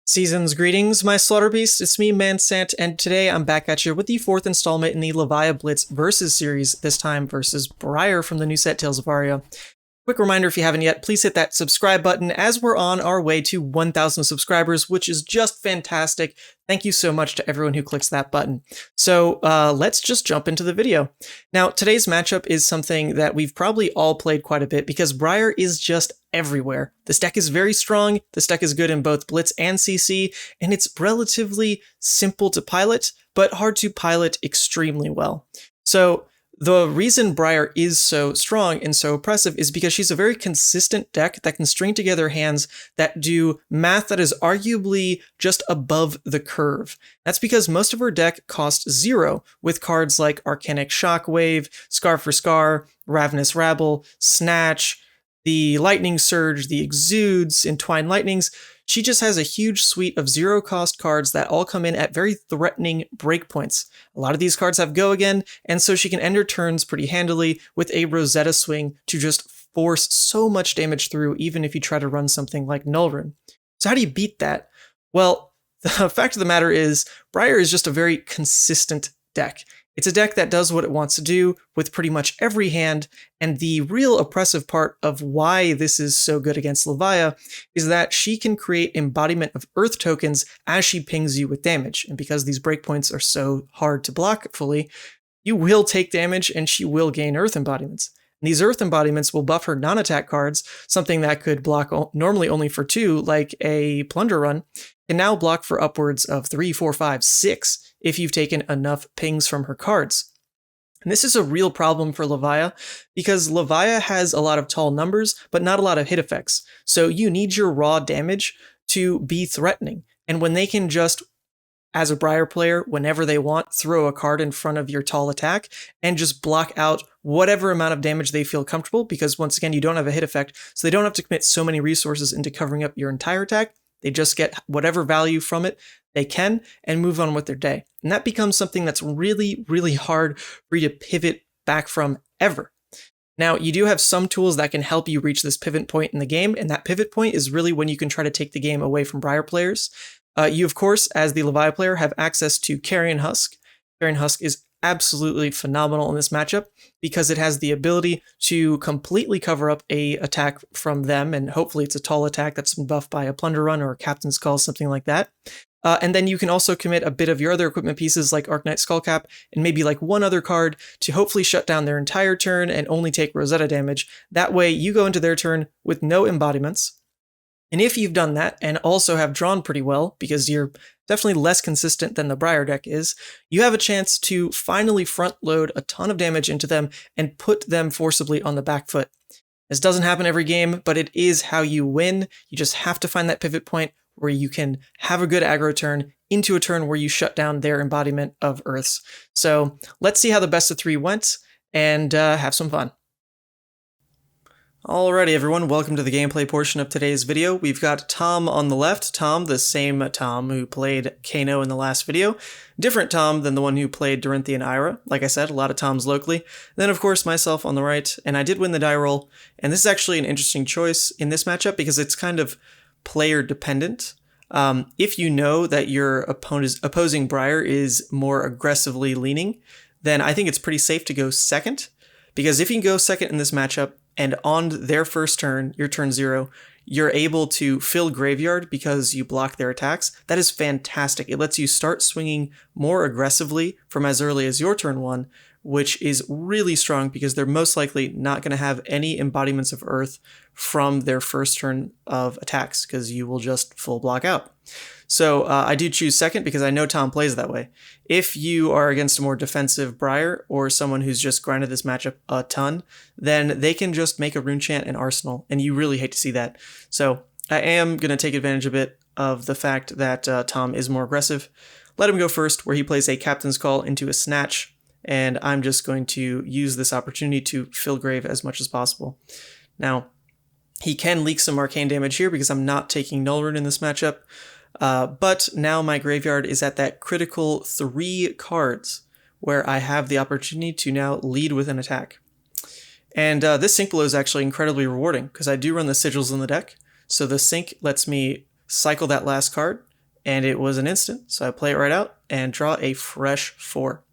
Season's greetings, my slaughter beast. It's me, Mansant, and today I'm back at you with the fourth installment in the Levia Blitz Versus series, this time versus Briar from the new set Tales of Aria. Quick reminder, if you haven't yet, please hit that subscribe button as we're on our way to 1,000 subscribers, which is just fantastic. Thank you so much to everyone who clicks that button. So let's just jump into the video. Now, today's matchup is something that we've probably all played quite a bit because Briar is just everywhere. This deck is very strong, this deck is good in both Blitz and CC, and it's relatively simple to pilot, but hard to pilot extremely well. So the reason Briar is so strong and so oppressive is because she's a very consistent deck that can string together hands that do math that is arguably just above the curve. That's because most of her deck costs 0, with cards like Arcanic Shockwave, Scar for Scar, Ravenous Rabble, Snatch, the Lightning Surge, the Exudes, Entwined Lightnings. She just has a huge suite of 0-cost cards that all come in at very threatening breakpoints. A lot of these cards have Go Again, and so she can end her turns pretty handily with a Rosetta Swing to just force so much damage through, even if you try to run something like Null Rune. So how do you beat that? Well, the fact of the matter is, Briar is just a very consistent deck. It's a deck that does what it wants to do with pretty much every hand, and the real oppressive part of why this is so good against Levia is that she can create embodiment of Earth tokens as she pings you with damage, and because these breakpoints are so hard to block fully, you will take damage and she will gain Earth embodiments. And these Earth embodiments will buff her non-attack cards, something that could block normally only for 2, like a Plunder Run, can now block for upwards of 3, 4, 5, 6 if you've taken enough pings from her cards. And this is a real problem for Levia, because Levia has a lot of tall numbers, but not a lot of hit effects. So you need your raw damage to be threatening. And when they can just, as a Briar player, whenever they want, throw a card in front of your tall attack and just block out whatever amount of damage they feel comfortable, because once again, you don't have a hit effect, so they don't have to commit so many resources into covering up your entire attack. They just get whatever value from it they can and move on with their day. And that becomes something that's really, really hard for you to pivot back from ever. Now, you do have some tools that can help you reach this pivot point in the game, and that pivot point is really when you can try to take the game away from Briar players. You, of course, as the Levia player, have access to Carrion Husk. Carrion Husk is absolutely phenomenal in this matchup because it has the ability to completely cover up a attack from them, and hopefully it's a tall attack that's been buffed by a Plunder Run or a Captain's Call, something like that. And then you can also commit a bit of your other equipment pieces like Arcanite Skullcap and maybe like one other card to hopefully shut down their entire turn and only take Rosetta damage. That way you go into their turn with no embodiments. And if you've done that and also have drawn pretty well, because you're definitely less consistent than the Briar deck is, you have a chance to finally front load a ton of damage into them and put them forcibly on the back foot. This doesn't happen every game, but it is how you win. You just have to find that pivot point where you can have a good aggro turn into a turn where you shut down their embodiment of Earths. So let's see how the best of 3 went and have some fun. Alrighty everyone, welcome to the gameplay portion of today's video. We've got Tom on the left. Tom, the same Tom who played Kano in the last video. Different Tom than the one who played Dorinthia and Ira. Like I said, a lot of Toms locally. Then of course myself on the right, and I did win the die roll. And this is actually an interesting choice in this matchup because it's kind of player dependent. If you know that your opposing Briar is more aggressively leaning, then I think it's pretty safe to go second. Because if you can go second in this matchup, and on their first turn, your turn 0, you're able to fill Graveyard because you block their attacks. That is fantastic. It lets you start swinging more aggressively from as early as your turn 1, which is really strong because they're most likely not going to have any embodiments of Earth from their first turn of attacks because you will just full block out. So I do choose second because I know Tom plays that way. If you are against a more defensive Briar or someone who's just grinded this matchup a ton, then they can just make a Rune Chant and Arsenal, and you really hate to see that. So I am going to take advantage a bit of the fact that Tom is more aggressive. Let him go first, where he plays a Captain's Call into a Snatch, and I'm just going to use this opportunity to fill Grave as much as possible. Now, he can leak some arcane damage here because I'm not taking Null Rune in this matchup, but now my graveyard is at that critical 3 cards where I have the opportunity to now lead with an attack. And this sync blow is actually incredibly rewarding because I do run the sigils in the deck, so the sync lets me cycle that last card, and it was an instant, so I play it right out and draw a fresh 4.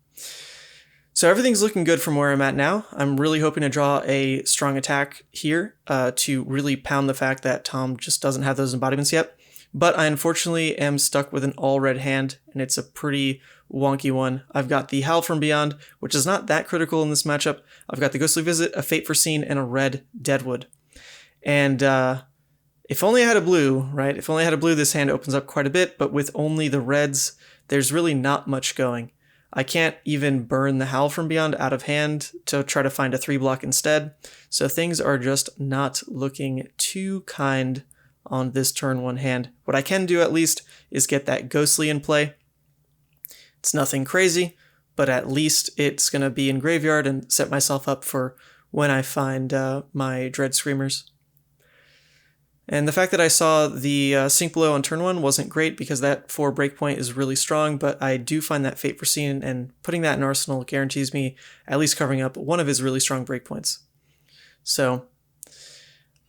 So everything's looking good from where I'm at now. I'm really hoping to draw a strong attack here to really pound the fact that Tom just doesn't have those embodiments yet. But I unfortunately am stuck with an all-red hand, and it's a pretty wonky one. I've got the Howl from Beyond, which is not that critical in this matchup. I've got the Ghostly Visit, a Fate Foreseen, and a red Deadwood. And if only I had a blue, right? If only I had a blue, this hand opens up quite a bit, but with only the reds, there's really not much going. I can't even burn the Howl from Beyond out of hand to try to find a 3-block instead, so things are just not looking too kind on this turn 1 hand. What I can do at least is get that Ghostly in play. It's nothing crazy, but at least it's going to be in graveyard and set myself up for when I find my Dread Screamers. And the fact that I saw the Sink Below on turn 1 wasn't great because that 4 breakpoint is really strong, but I do find that Fate Foreseen, and putting that in Arsenal guarantees me at least covering up one of his really strong breakpoints. So,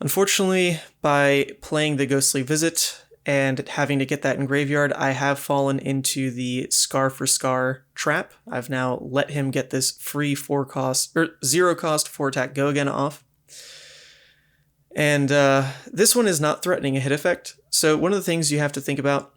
unfortunately, by playing the Ghostly Visit and having to get that in graveyard, I have fallen into the Scar for Scar trap. I've now let him get this free 0 cost 4 attack Go Again off. And this one is not threatening a hit effect. So one of the things you have to think about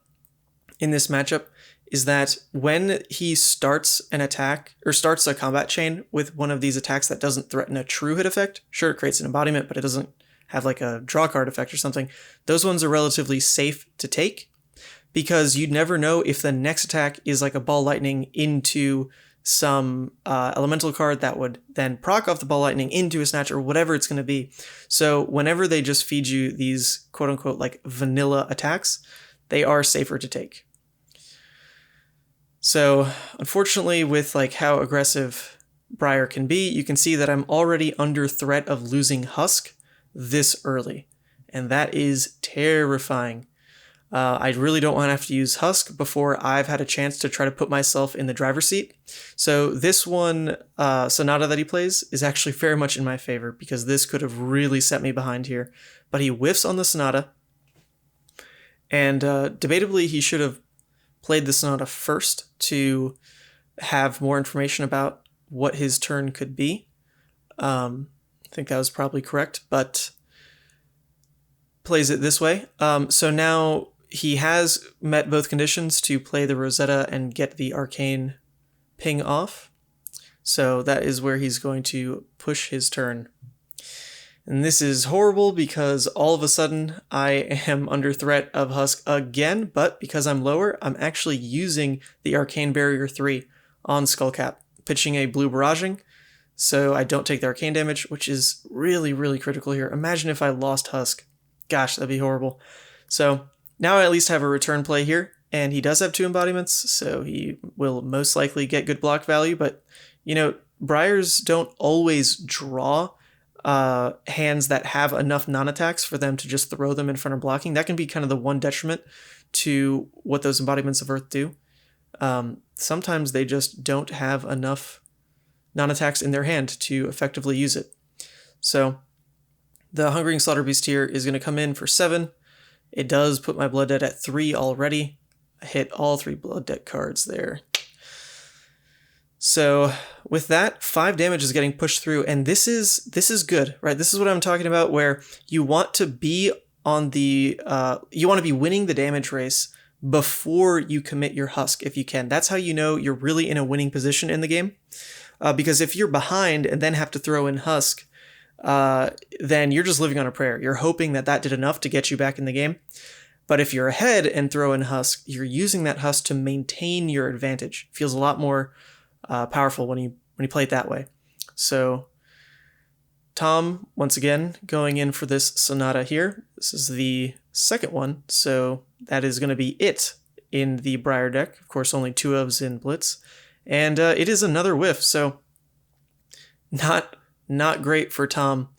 in this matchup is that when he starts an attack, or starts a combat chain with one of these attacks that doesn't threaten a true hit effect, sure, it creates an embodiment, but it doesn't have like a draw card effect or something, those ones are relatively safe to take because you'd never know if the next attack is like a Ball Lightning into some elemental card that would then proc off the Ball Lightning into a Snatch or whatever it's going to be. So whenever they just feed you these quote-unquote like vanilla attacks, they are safer to take. So unfortunately, with like how aggressive Briar can be, you can see that I'm already under threat of losing Husk this early, and that is terrifying. I really don't want to have to use Husk before I've had a chance to try to put myself in the driver's seat. So this one, Sonata that he plays, is actually very much in my favor because this could have really set me behind here. But he whiffs on the Sonata, and debatably he should have played the Sonata first to have more information about what his turn could be. I think that was probably correct, but plays it this way. So now he has met both conditions to play the Rosetta and get the Arcane ping off. So that is where he's going to push his turn. And this is horrible because all of a sudden I am under threat of Husk again, but because I'm lower, I'm actually using the Arcane Barrier 3 on Skullcap, pitching a blue barraging, so I don't take the arcane damage, which is really, really critical here. Imagine if I lost Husk. Gosh, that'd be horrible. So now I at least have a return play here, and he does have 2 embodiments, so he will most likely get good block value, but, you know, Briars don't always draw hands that have enough non-attacks for them to just throw them in front of blocking. That can be kind of the one detriment to what those embodiments of Earth do. Sometimes they just don't have enough non-attacks in their hand to effectively use it. So the Hungering Slaughterbeast here is going to come in for 7. It does put my Blood Debt at 3 already. I hit all 3 Blood Debt cards there. So with that, 5 damage is getting pushed through, and this is good, right? This is what I'm talking about, where you want to be on the you want to be winning the damage race before you commit your Husk if you can. That's how you know you're really in a winning position in the game. Because if you're behind and then have to throw in Husk, then you're just living on a prayer. You're hoping that that did enough to get you back in the game. But if you're ahead and throw in Husk, you're using that Husk to maintain your advantage. It feels a lot more powerful when you play it that way. So Tom, once again, going in for this Sonata here. This is the second one, so that is going to be it in the Briar deck. Of course, only 2 ofs in Blitz. And it is another whiff, so not great for Tom.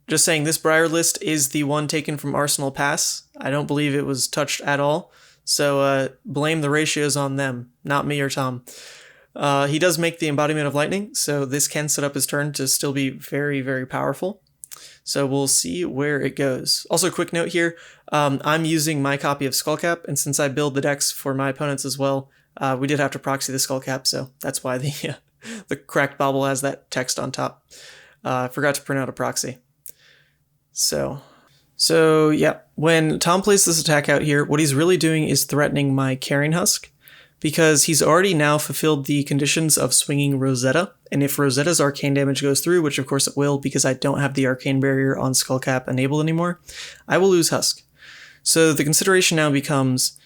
Just saying, this Briar list is the one taken from Arsenal Pass. I don't believe it was touched at all, so blame the ratios on them, not me or Tom. He does make the Embodiment of Lightning, so this can set up his turn to still be very, very powerful. So we'll see where it goes. Also, quick note here, I'm using my copy of Skullcap, and since I build the decks for my opponents as well, we did have to proxy the Skullcap, so that's why the the cracked bauble has that text on top. I forgot to print out a proxy. So yeah, when Tom plays this attack out here, what he's really doing is threatening my Carrying Husk, because he's already now fulfilled the conditions of swinging Rosetta, and if Rosetta's arcane damage goes through, which of course it will because I don't have the arcane barrier on Skullcap enabled anymore, I will lose Husk. So the consideration now becomes,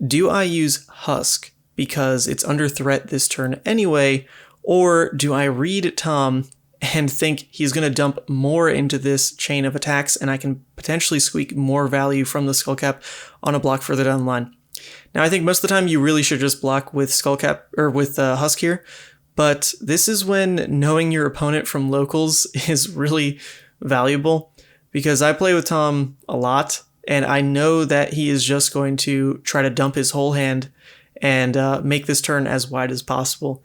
do I use Husk because it's under threat this turn anyway, or do I read Tom and think he's going to dump more into this chain of attacks and I can potentially squeak more value from the Skullcap on a block further down the line? Now, I think most of the time you really should just block with Skullcap or with Husk here, but this is when knowing your opponent from locals is really valuable, because I play with Tom a lot and I know that he is just going to try to dump his whole hand and make this turn as wide as possible.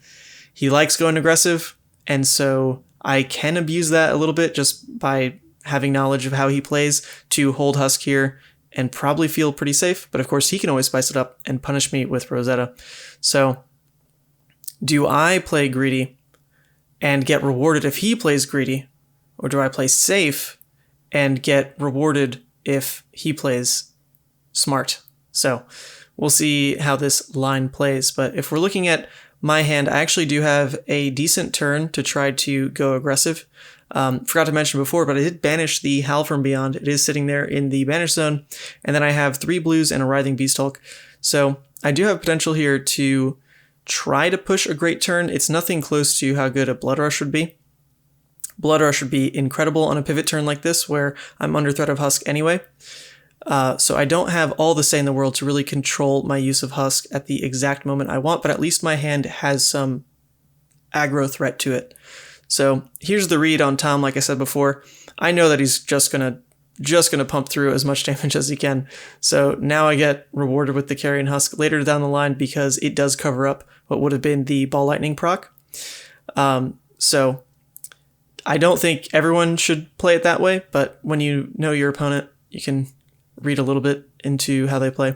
He likes going aggressive, and so I can abuse that a little bit just by having knowledge of how he plays to hold Husk here and probably feel pretty safe. But of course, he can always spice it up and punish me with Rosetta. So do I play greedy and get rewarded if he plays greedy? Or do I play safe and get rewarded if he plays smart? So we'll see how this line plays. But if we're looking at my hand, I actually do have a decent turn to try to go aggressive. Forgot to mention before, but I did banish the Howl from Beyond. It is sitting there in the banish zone. And then I have 3 blues and a Writhing Beasthulk. So I do have potential here to try to push a great turn. It's nothing close to how good a Blood Rush would be. Blood Rush would be incredible on a pivot turn like this, where I'm under threat of Husk anyway. So I don't have all the say in the world to really control my use of Husk at the exact moment I want, but at least my hand has some aggro threat to it. So here's the read on Tom. Like I said before, I know that he's just gonna pump through as much damage as he can. So now I get rewarded with the Carrion Husk later down the line because it does cover up what would have been the Ball Lightning proc. So I don't think everyone should play it that way, but when you know your opponent, you can read a little bit into how they play.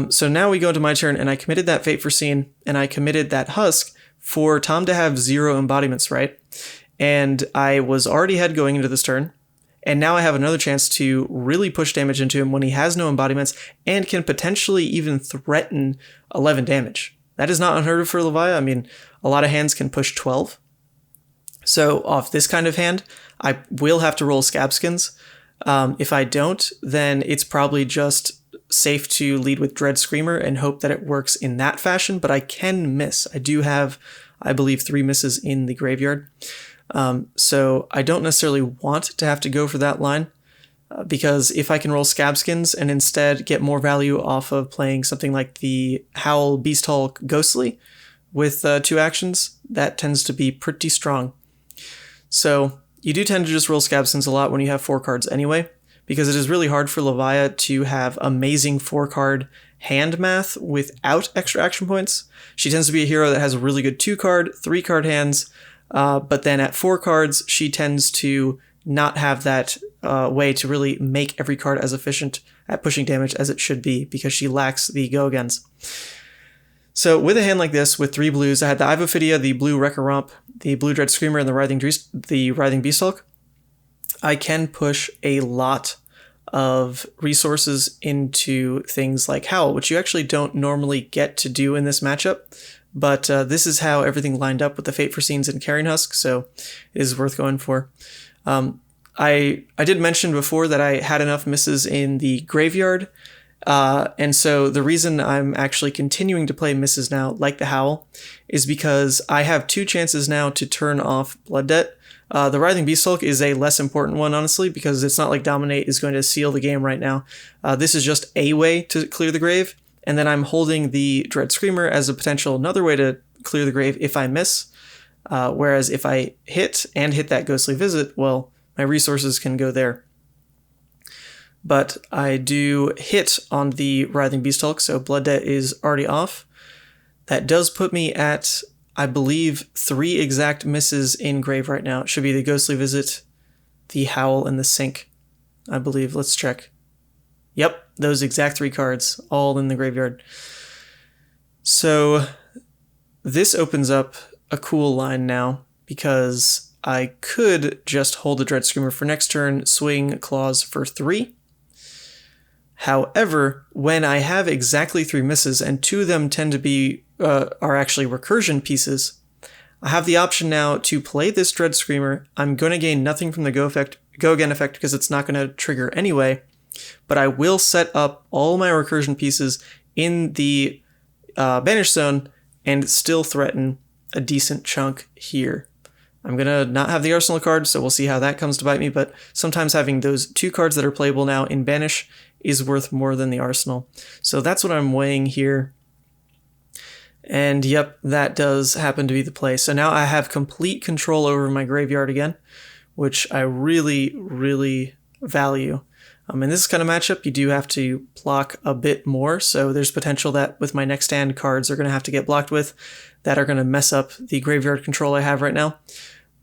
So now we go to my turn, and I committed that Fate Foreseen, and I committed that Husk for Tom to have 0 embodiments, right? And I was already ahead going into this turn, and now I have another chance to really push damage into him when he has no embodiments and can potentially even threaten 11 damage. That is not unheard of for Levia. I mean, a lot of hands can push 12. So off this kind of hand, I will have to roll Scabskins. If I don't, then it's probably just safe to lead with Dread Screamer and hope that it works in that fashion, but I can miss. I do have, I believe, 3 misses in the graveyard. So I don't necessarily want to have to go for that line, because if I can roll Scabskins and instead get more value off of playing something like the Howl Beasthulk Ghostly with 2 actions, that tends to be pretty strong. So you do tend to just roll Scabskins a lot when you have 4 cards anyway, because it is really hard for Levia to have amazing 4-card hand math without extra action points. She tends to be a hero that has a really good 2-card, 3-card hands, but then at 4 cards, she tends to not have that way to really make every card as efficient at pushing damage as it should be, because she lacks the go-agains. So with a hand like this, with 3 blues, I had the Ivophidia, the blue Wrecker Romp, the blue Dread Screamer, and the Writhing Beasthulk. I can push a lot of resources into things like Howl, which you actually don't normally get to do in this matchup, but this is how everything lined up with the Fate Foreseens and Carrion Husk, so it is worth going for. I did mention before that I had enough misses in the graveyard, and so the reason I'm actually continuing to play misses now, like the Howl, is because I have 2 chances now to turn off Blood Debt. The Writhing Beasthulk is a less important one, honestly, because it's not like Dominate is going to seal the game right now. This is just a way to clear the grave, and then I'm holding the Dread Screamer as a potential another way to clear the grave if I miss. Whereas if I hit that Ghostly Visit, well, my resources can go there. But I do hit on the Writhing Beasthulk, so Blood Debt is already off. That does put me at, I believe, 3 exact misses in grave right now. It should be the Ghostly Visit, the Howl and the Sink, I believe. Let's check. Yep, those exact 3 cards, all in the graveyard. So this opens up a cool line now, because I could just hold the Dread Screamer for next turn, swing Claws for 3. However, when I have exactly 3 misses, and 2 of them tend to be are actually recursion pieces, I have the option now to play this Dread Screamer. I'm going to gain nothing from the Go Again effect because it's not going to trigger anyway, but I will set up all my recursion pieces in the banish zone and still threaten a decent chunk here. I'm going to not have the Arsenal card, so we'll see how that comes to bite me, but sometimes having those 2 cards that are playable now in banish is worth more than the Arsenal. So that's what I'm weighing here. And yep, that does happen to be the play. So now I have complete control over my graveyard again, which I really, really value. In this kind of matchup, you do have to block a bit more, so there's potential that with my next hand, cards are going to have to get blocked with that are going to mess up the graveyard control I have right now.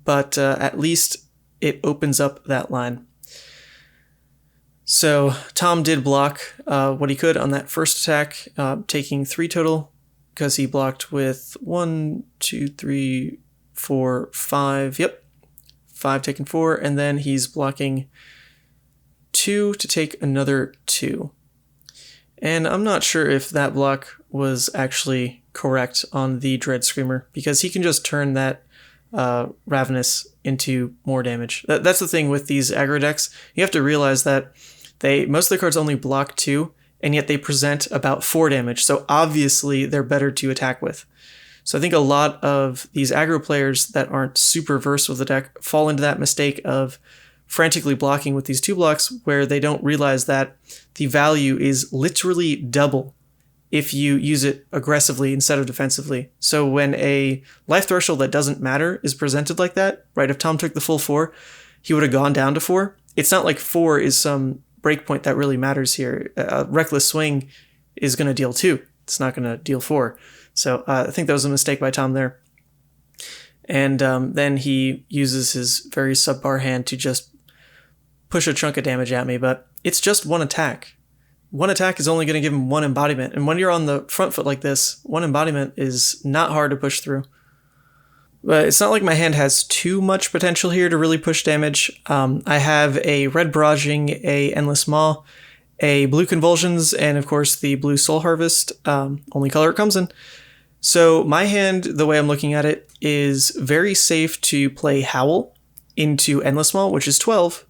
But at least it opens up that line. So Tom did block what he could on that first attack, taking 3 total, because he blocked with 1, 2, 3, 4, 5. Yep, 5 taking 4, and then he's blocking 2 to take another 2. And I'm not sure if that block was actually correct on the Dread Screamer, because he can just turn that Ravenous into more damage. That's the thing with these aggro decks. You have to realize that most of the cards only block 2, and yet they present about 4 damage, so obviously they're better to attack with. So I think a lot of these aggro players that aren't super versed with the deck fall into that mistake of frantically blocking with these 2 blocks, where they don't realize that the value is literally double if you use it aggressively instead of defensively. So when a life threshold that doesn't matter is presented like that, right? If Tom took the full 4, he would have gone down to 4. It's not like 4 is some breakpoint that really matters here. A reckless swing is going to deal 2. It's not going to deal 4. So I think that was a mistake by Tom there. And then he uses his very subpar hand to just push a chunk of damage at me, but it's just 1 attack. 1 attack is only going to give him 1 embodiment, and when you're on the front foot like this, 1 embodiment is not hard to push through. But it's not like my hand has too much potential here to really push damage. I have a red Barraging, a Endless Maw, a blue Convulsions, and of course the blue Soul Harvest, only color it comes in. So my hand, the way I'm looking at it, is very safe to play Howl into Endless Maw, which is 12.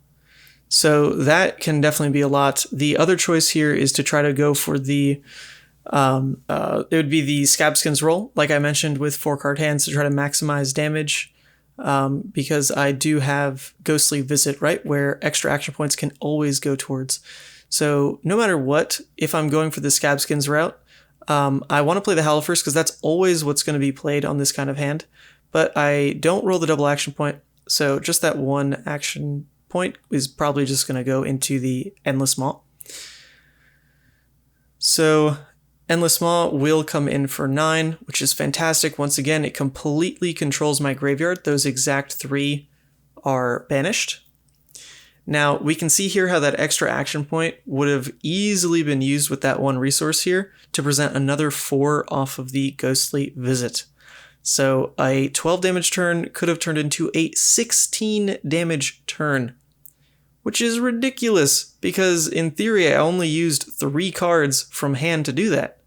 So that can definitely be a lot. The other choice here is to try to go for the, it would be the Scabskins roll, like I mentioned with 4-card hands, to try to maximize damage, because I do have Ghostly Visit, right, where extra action points can always go towards. So no matter what, if I'm going for the Scabskins route, I want to play the Howl first, because that's always what's going to be played on this kind of hand, but I don't roll the double action point, so just that 1 action point is probably just going to go into the Endless Maw. So Endless Maw will come in for 9, which is fantastic. Once again, it completely controls my graveyard. Those exact 3 are banished. Now, we can see here how that extra action point would have easily been used with that 1 resource here to present another 4 off of the Ghostly Visit. So a 12 damage turn could have turned into a 16 damage turn, which is ridiculous, because in theory I only used 3 cards from hand to do that.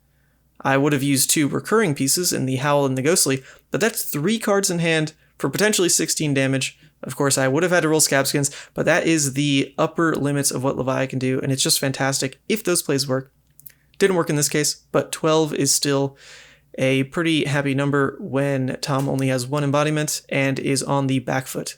I would have used 2 recurring pieces in the Howl and the Ghostly, but that's 3 cards in hand for potentially 16 damage. Of course, I would have had to roll Scabskins, but that is the upper limits of what Levia can do, and it's just fantastic if those plays work. Didn't work in this case, but 12 is still a pretty happy number when Tom only has 1 embodiment and is on the back foot.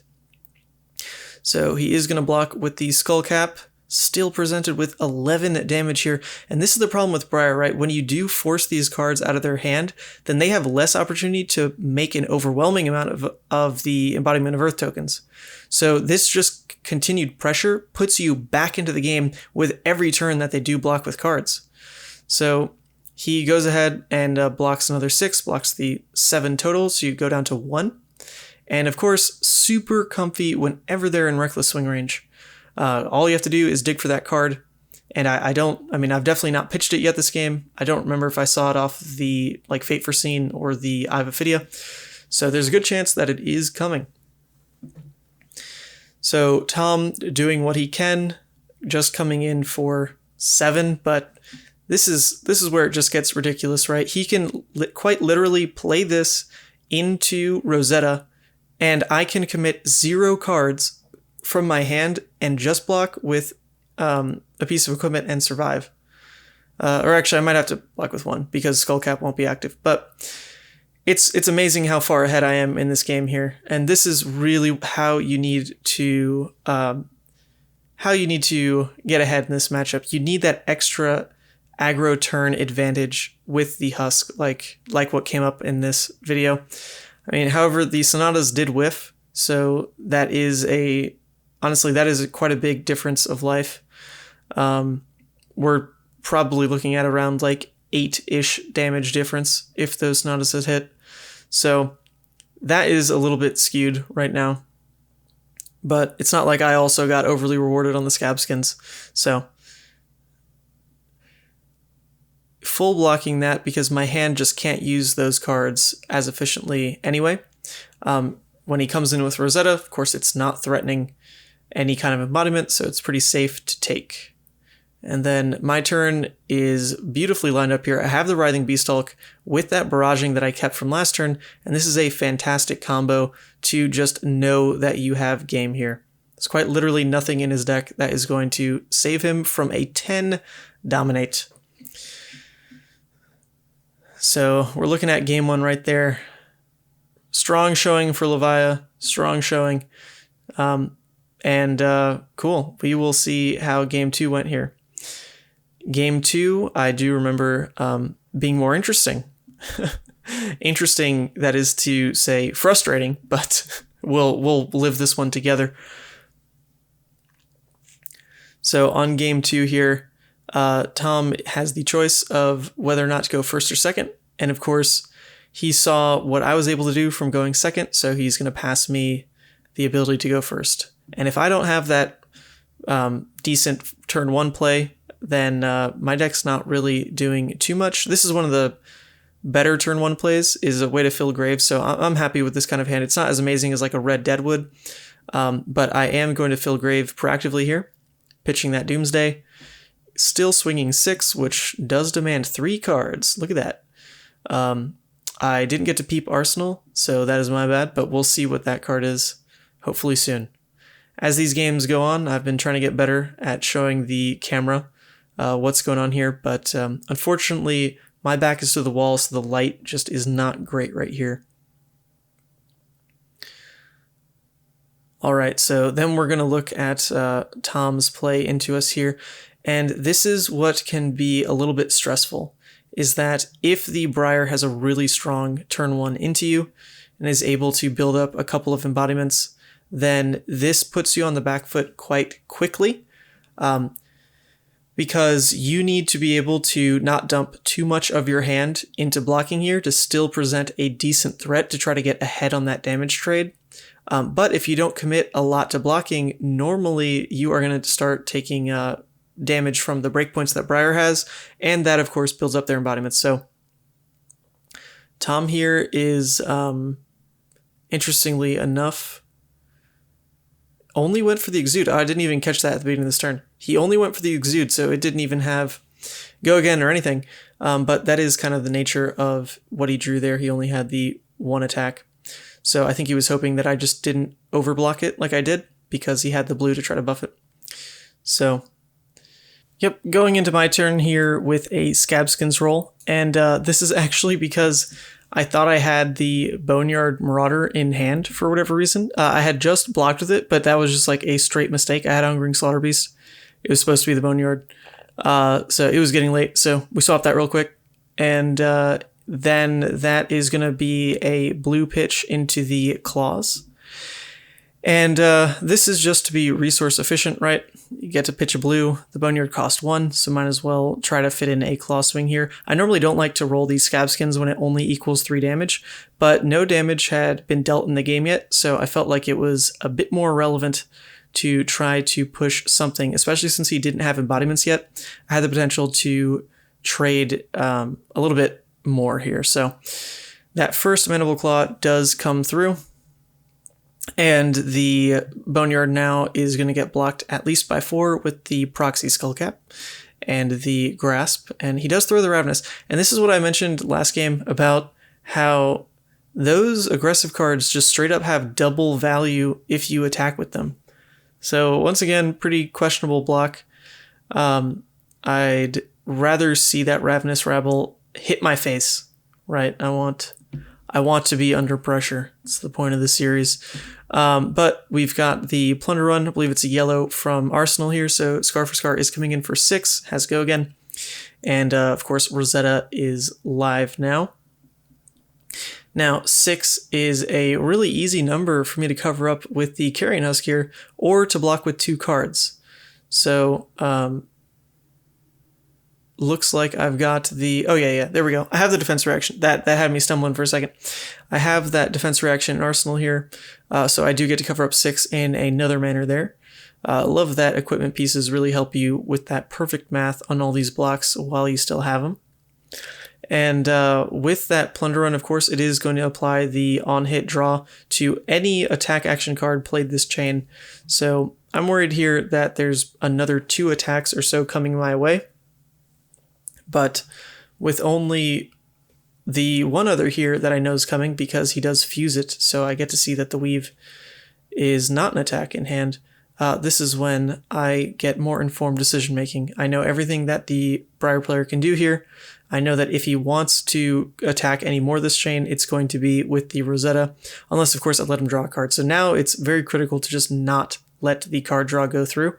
So he is going to block with the Skull Cap, still presented with 11 damage here. And this is the problem with Briar, right? When you do force these cards out of their hand, then they have less opportunity to make an overwhelming amount of the Embodiment of Earth tokens. So this just continued pressure puts you back into the game with every turn that they do block with cards. So he goes ahead and blocks another 6, blocks the 7 total, so you go down to 1. And of course, super comfy whenever they're in reckless swing range. All you have to do is dig for that card. And I've definitely not pitched it yet this game. I don't remember if I saw it off the Fate Foreseen or the Eye of Ophidia. So there's a good chance that it is coming. So Tom doing what he can, just coming in for 7, but this is where it just gets ridiculous, right? He can quite literally play this into Rosetta, and I can commit 0 cards from my hand and just block with a piece of equipment and survive. Or actually, I might have to block with 1 because Skullcap won't be active. But it's amazing how far ahead I am in this game here, and this is really how you need to get ahead in this matchup. You need that extra aggro turn advantage with the Husk, like what came up in this video. I mean, however, the Sonatas did whiff, so that is quite a big difference of life. We're probably looking at around 8-ish damage difference if those Sonatas had hit. So that is a little bit skewed right now. But it's not like I also got overly rewarded on the scab skins. So full blocking that because my hand just can't use those cards as efficiently anyway. When he comes in with Rosetta, of course, it's not threatening any kind of embodiment, so it's pretty safe to take. And then my turn is beautifully lined up here. I have the Writhing Beastalk with that barraging that I kept from last turn, and this is a fantastic combo to just know that you have game here. There's quite literally nothing in his deck that is going to save him from a 10 dominate. So we're looking at game 1 right there. Strong showing for Levia, strong showing. Cool. We will see how game 2 went here. Game 2, I do remember being more interesting. Interesting, that is to say, frustrating, but we'll live this one together. So on game 2 here, Tom has the choice of whether or not to go first or second, and of course, he saw what I was able to do from going second, so he's going to pass me the ability to go first. And if I don't have that decent turn 1 play, then my deck's not really doing too much. This is one of the better turn 1 plays, is a way to fill graves, so I'm happy with this kind of hand. It's not as amazing as a red Deadwood, but I am going to fill grave proactively here, pitching that Doomsday. Still swinging 6, which does demand 3 cards. Look at that. I didn't get to peep Arsenal, so that is my bad, but we'll see what that card is hopefully soon. As these games go on, I've been trying to get better at showing the camera what's going on here, but unfortunately, my back is to the wall, so the light just is not great right here. All right, so then we're going to look at Tom's play into us here, and this is what can be a little bit stressful, is that if the Briar has a really strong turn 1 into you and is able to build up a couple of embodiments, then this puts you on the back foot quite quickly, because you need to be able to not dump too much of your hand into blocking here to still present a decent threat to try to get ahead on that damage trade. But if you don't commit a lot to blocking, normally you are going to start taking damage from the breakpoints that Briar has, and that of course builds up their embodiments. So Tom here is, interestingly enough, only went for the Exude. I didn't even catch that at the beginning of this turn. He only went for the Exude, so it didn't even have go again or anything. But that is kind of the nature of what he drew there. He only had the 1 attack. So I think he was hoping that I just didn't overblock it like I did, because he had the blue to try to buff it. So, yep, going into my turn here with a Scabskins roll. And this is actually because I thought I had the Boneyard Marauder in hand for whatever reason. I had just blocked with it, but that was just a straight mistake. I had Hungering Slaughterbeast. It was supposed to be the Boneyard. So it was getting late, so we swapped that real quick. And then that is going to be a blue pitch into the Claws. And this is just to be resource efficient, right? you get to pitch a blue. The Boneyard cost 1, so might as well try to fit in a claw swing here. I normally don't like to roll these Scab Skins when it only equals 3 damage, but no damage had been dealt in the game yet, so I felt like it was a bit more relevant to try to push something, especially since he didn't have embodiments yet. I had the potential to trade a little bit more here. So that first Mandible Claw does come through, and the Boneyard now is going to get blocked at least by 4 with the Proxy Skullcap and the Grasp, and he does throw the Ravenous. And this is what I mentioned last game about how those aggressive cards just straight up have double value if you attack with them. So once again, pretty questionable block. I'd rather see that Ravenous Rabble hit my face, right? I want to be under pressure. It's the point of the series. But we've got the Plunder Run. I believe it's a yellow from Arsenal here. So Scar for Scar is coming in for 6. Has go again. And of course, Rosetta is live now. Now, 6 is a really easy number for me to cover up with the Carrion Husk here, or to block with 2 cards. So, looks like I've got the... Oh, yeah, there we go. I have the defense reaction. That had me stumbling for a second. I have that defense reaction in Arsenal here, so I do get to cover up 6 in another manner there. Love that equipment pieces really help you with that perfect math on all these blocks while you still have them. And with that Plunder Run, of course, it is going to apply the on-hit draw to any attack action card played this chain. So I'm worried here that there's another 2 attacks or so coming my way. But with only the one other here that I know is coming, because he does fuse it, so I get to see that the Weave is not an attack in hand. This is when I get more informed decision making. I know everything that the Briar player can do here. I know that if he wants to attack any more of this chain, it's going to be with the Rosetta, unless of course I let him draw a card. So now it's very critical to just not let the card draw go through,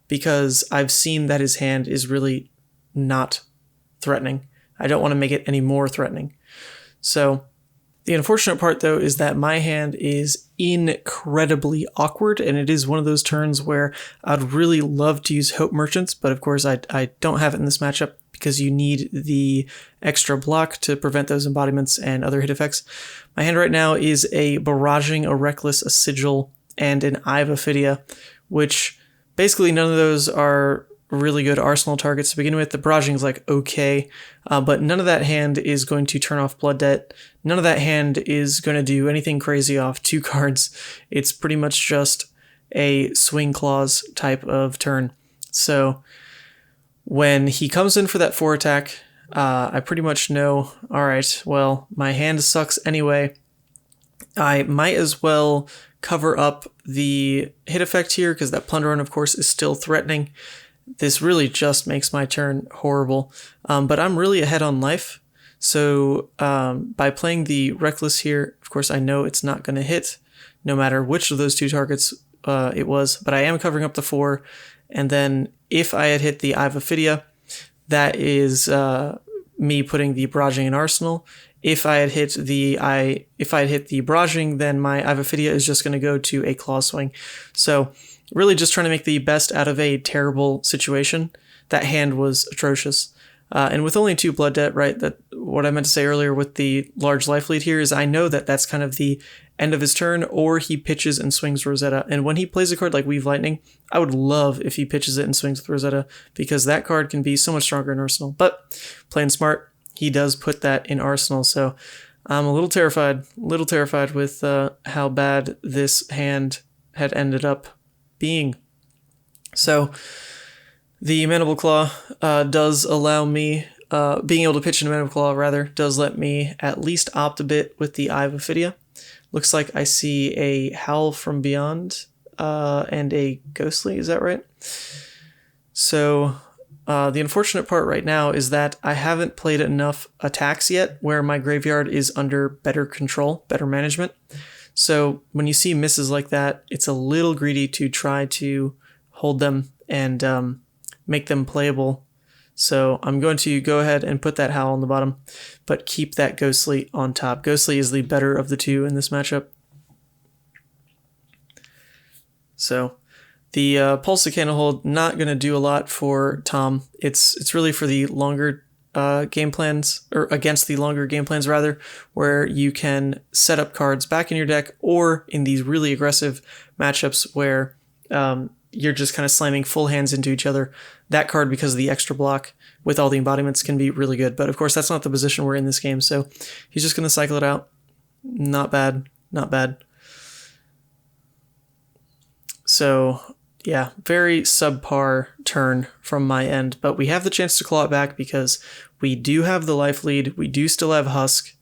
because I've seen that his hand is really not threatening. I don't want to make it any more threatening. So the unfortunate part, though, is that my hand is incredibly awkward, and it is one of those turns where I'd really love to use Hope Merchants, but of course I don't have it in this matchup because you need the extra block to prevent those embodiments and other hit effects. My hand right now is a Barraging, a Reckless, a Sigil, and an Eye of Ophidia, which basically none of those are really good Arsenal targets to begin with. The Barraging is like okay, but none of that hand is going to turn off Blood Debt. None of that hand is going to do anything crazy off 2 cards. It's pretty much just a swing clause type of turn. So when he comes in for that 4 attack, I pretty much know, all right, well, my hand sucks anyway. I might as well cover up the hit effect here, because that Plunder Run, of course, is still threatening. This really just makes my turn horrible, but I'm really ahead on life. So by playing the Reckless here, of course, I know it's not going to hit, no matter which of those 2 targets it was, but I am covering up the 4. And then if I had hit the Eye of Ophidia, that is me putting the Barraging in Arsenal. If I had hit the Barraging, then my Eye of Ophidia is just going to go to a Claw Swing. So really just trying to make the best out of a terrible situation. That hand was atrocious. And with only 2 Blood Debt, right, that what I meant to say earlier with the large life lead here is I know that that's kind of the end of his turn, or he pitches and swings Rosetta. And when he plays a card like Weave Lightning, I would love if he pitches it and swings with Rosetta, because that card can be so much stronger in Arsenal. But playing smart, he does put that in Arsenal. So I'm a little terrified with how bad this hand had ended up being. So the Mandible Claw does allow me, being able to pitch in a Mandible Claw, rather, does let me at least opt a bit with the Eye of Ophidia. Looks like I see a Howl from Beyond and a Ghostly, is that right? So the unfortunate part right now is that I haven't played enough attacks yet where my graveyard is under better control, better management. So when you see misses like that, it's a little greedy to try to hold them and make them playable. So I'm going to go ahead and put that Howl on the bottom, but keep that Ghostly on top. Ghostly is the better of the 2 in this matchup. So The Pulse of Candlehold, not going to do a lot for Tom. It's really for the longer game plans, or against the longer game plans rather, where you can set up cards back in your deck, or in these really aggressive matchups where you're just kind of slamming full hands into each other. That card, because of the extra block with all the embodiments, can be really good. But of course, that's not the position we're in this game, so he's just going to cycle it out. Not bad, not bad. So yeah, very subpar turn from my end, but we have the chance to claw it back because we do have the life lead, we do still have Husk,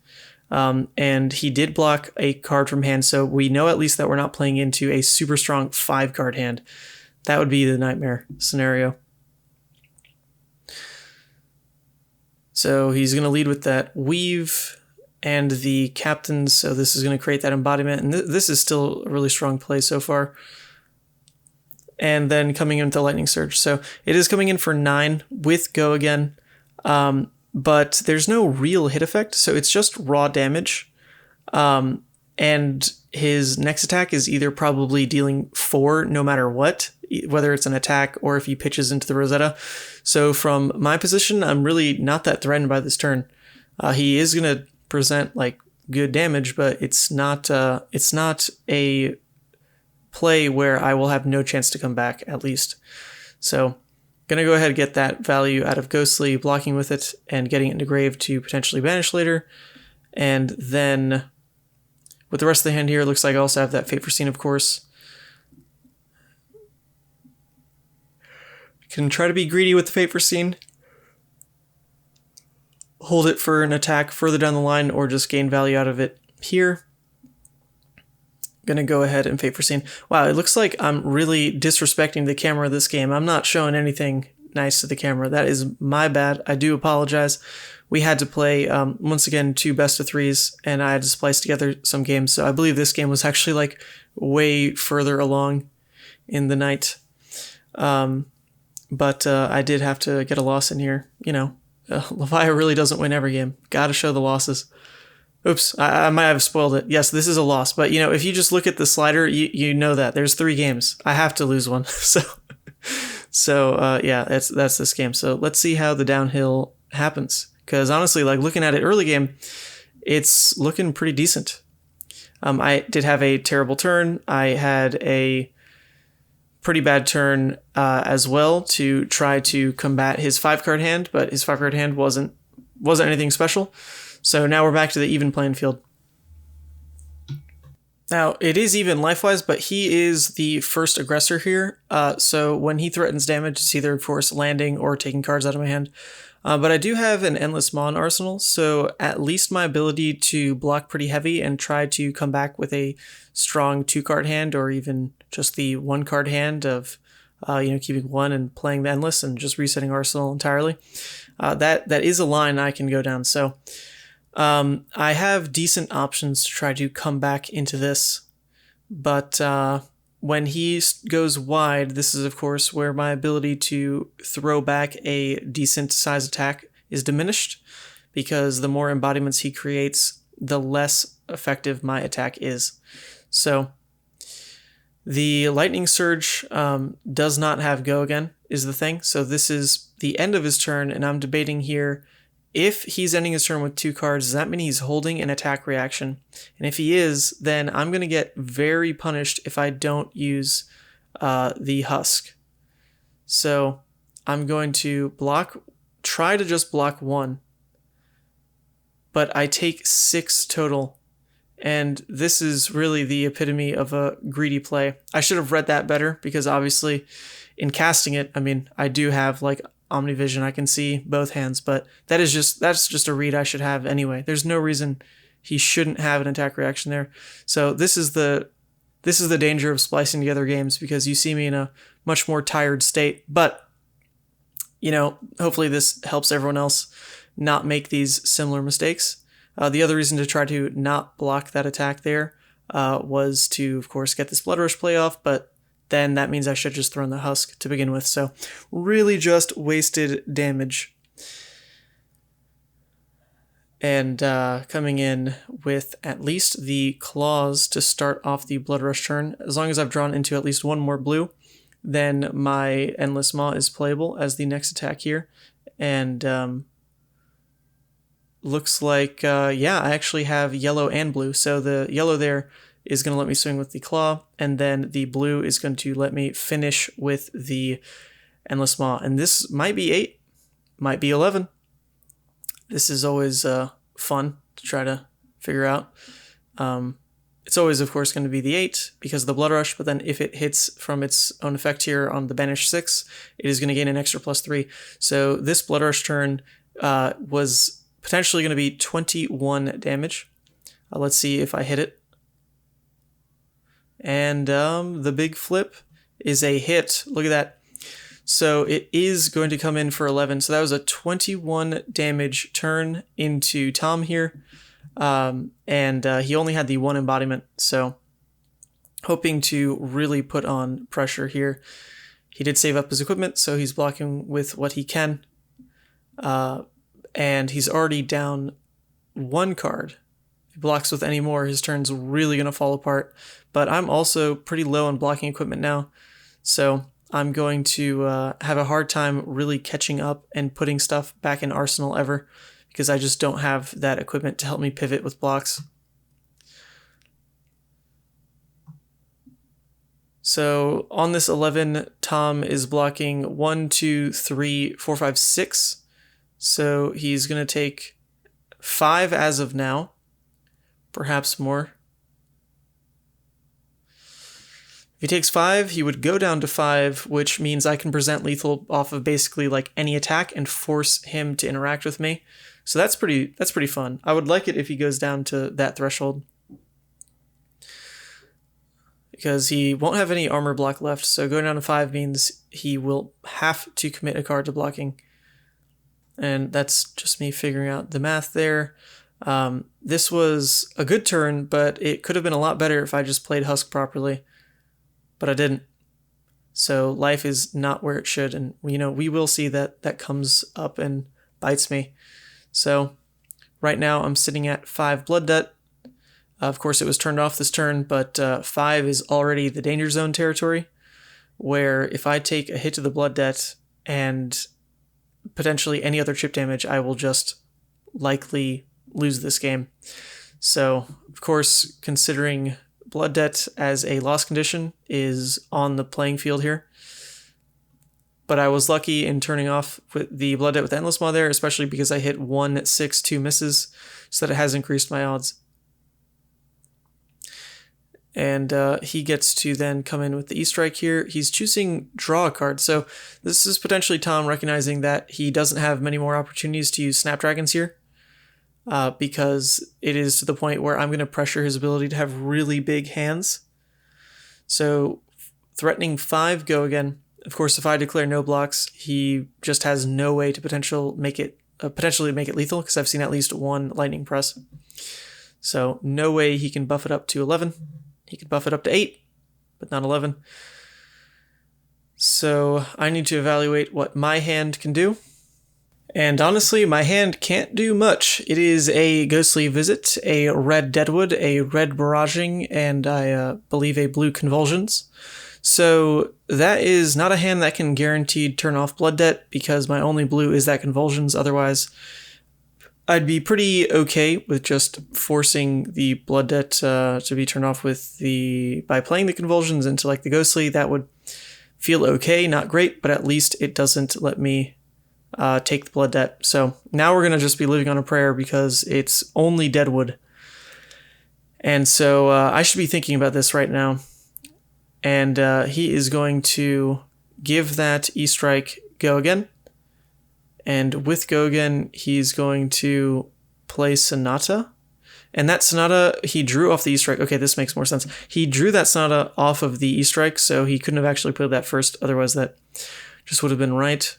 and he did block a card from hand, so we know at least that we're not playing into a super strong 5-card hand. That would be the nightmare scenario. So he's going to lead with that Weave and the Captains, so this is going to create that embodiment, and this is still a really strong play so far. And then coming in with the Lightning Surge. So it is coming in for 9 with Go again, but there's no real hit effect, so it's just raw damage. And his next attack is either probably dealing 4 no matter what, whether it's an attack or if he pitches into the Rosetta. So from my position, I'm really not that threatened by this turn. He is going to present like good damage, but it's not a play where I will have no chance to come back, at least. So gonna go ahead and get that value out of Ghostly, blocking with it and getting it into grave to potentially banish later. And then with the rest of the hand here, it looks like I also have that Fate Foreseen, of course. Can try to be greedy with the Fate Foreseen. Hold it for an attack further down the line, or just gain value out of it here. Gonna go ahead and Fate Foreseen. Wow, it looks like I'm really disrespecting the camera this game. I'm not showing anything nice to the camera. That is my bad. I do apologize. We had to play, once again, 2 best-of-3s, and I had to splice together some games. So I believe this game was actually like way further along in the night. But I did have to get a loss in here. You know, Levia really doesn't win every game. Gotta show the losses. Oops, I might have spoiled it. Yes, this is a loss, but you know, if you just look at the slider, you know that there's 3 games. I have to lose one. So yeah, that's this game. So let's see how the downhill happens. Because honestly, like looking at it early game, it's looking pretty decent. I did have a terrible turn. I had a pretty bad turn as well to try to combat his 5-card hand, but his 5-card hand wasn't anything special. So now we're back to the even playing field. Now, it is even life-wise, but he is the first aggressor here. So when he threatens damage, it's either, of course, landing or taking cards out of my hand. But I do have an Endless Mon arsenal, so at least my ability to block pretty heavy and try to come back with a strong 2-card hand, or even just the 1-card hand of keeping 1 and playing the Endless and just resetting arsenal entirely. That is a line I can go down. So I have decent options to try to come back into this, but when he goes wide, this is of course where my ability to throw back a decent size attack is diminished, because the more embodiments he creates, the less effective my attack is. So the Lightning Surge does not have Go again, is the thing. So this is the end of his turn, and I'm debating here, if he's ending his turn with 2 cards, does that mean he's holding an attack reaction? And if he is, then I'm going to get very punished if I don't use the Husk. So I'm going to try to just block 1. But I take 6 total. And this is really the epitome of a greedy play. I should have read that better, because obviously in casting it, I mean, I do have like Omnivision, I can see both hands, but that's just a read I should have anyway. There's no reason he shouldn't have an attack reaction there. So this is the danger of splicing together games, because you see me in a much more tired state. But hopefully this helps everyone else not make these similar mistakes. The other reason to try to not block that attack there was to, of course, get this Blood Rush play off, but then that means I should have just thrown the Husk to begin with. So really just wasted damage. And coming in with at least the Claws to start off the Blood Rush turn. As long as I've drawn into at least 1 more blue, then my Endless Maw is playable as the next attack here. And looks like, yeah, I actually have yellow and blue. So the yellow there is going to let me swing with the claw, and then the blue is going to let me finish with the Endless Maw. And this might be 8, might be 11. This is always fun to try to figure out. It's always, of course, going to be the 8 because of the Blood Rush, but then if it hits from its own effect here on the Banish 6, it is going to gain an extra +3. So this Blood Rush turn was potentially going to be 21 damage. Let's see if I hit it. And the big flip is a hit. Look at that. So it is going to come in for 11. So that was a 21 damage turn into Tom here. And he only had the 1 embodiment. So hoping to really put on pressure here. He did save up his equipment, so he's blocking with what he can. And he's already down 1 card. If he blocks with any more, his turn's really going to fall apart. But I'm also pretty low on blocking equipment now, so I'm going to have a hard time really catching up and putting stuff back in Arsenal ever, because I just don't have that equipment to help me pivot with blocks. So on this 11, Tom is blocking 1, 2, 3, 4, 5, 6. So he's going to take 5 as of now, perhaps more. If he takes 5, he would go down to 5, which means I can present lethal off of basically like any attack and force him to interact with me. So that's pretty fun. I would like it if he goes down to that threshold, because he won't have any armor block left. So going down to 5 means he will have to commit a card to blocking. And that's just me figuring out the math there. This was a good turn, but it could have been a lot better if I just played Husk properly. But I didn't. So life is not where it should, and we will see that comes up and bites me. So right now I'm sitting at 5 blood debt. Of course it was turned off this turn, but 5 is already the danger zone territory, where if I take a hit to the blood debt and potentially any other chip damage, I will just likely lose this game. So of course, considering blood debt as a loss condition is on the playing field here. But I was lucky in turning off with the blood debt with Endless Maw there, especially because I hit 1, 6, 2 misses, so that it has increased my odds. And he gets to then come in with the E-Strike here. He's choosing draw a card, so this is potentially Tom recognizing that he doesn't have many more opportunities to use Snapdragons here. Because it is to the point where I'm going to pressure his ability to have really big hands. So threatening 5 go again. Of course, if I declare no blocks, he just has no way to potentially make it lethal, because I've seen at least 1 lightning press. So no way he can buff it up to 11. He can buff it up to 8, but not 11. So I need to evaluate what my hand can do. And honestly, my hand can't do much. It is a Ghostly Visit, a red Deadwood, a red Barraging, and I believe a blue Convulsions. So that is not a hand that can guaranteed turn off blood debt, because my only blue is that Convulsions. Otherwise, I'd be pretty okay with just forcing the blood debt to be turned off by playing the Convulsions into like the Ghostly. That would feel okay, not great, but at least it doesn't let me take the blood debt. So now we're going to just be living on a prayer, because it's only Deadwood. And so I should be thinking about this right now. And he is going to give that E-Strike go again. And with go again, he's going to play Sonata. And that Sonata, he drew off the E-Strike. Okay, this makes more sense. He drew that Sonata off of the E-Strike, so he couldn't have actually played that first. Otherwise, that just would have been right.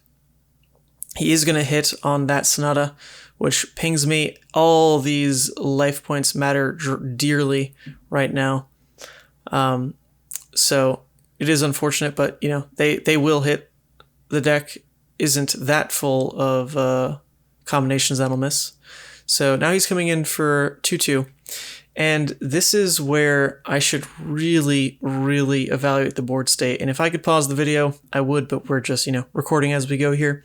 He is going to hit on that Sonata, which pings me. All these life points matter dearly right now. So it is unfortunate, but they will hit. The deck isn't that full of combinations that'll miss. So now he's coming in for 2-2. And this is where I should really, really evaluate the board state. And if I could pause the video, I would, but we're just, recording as we go here.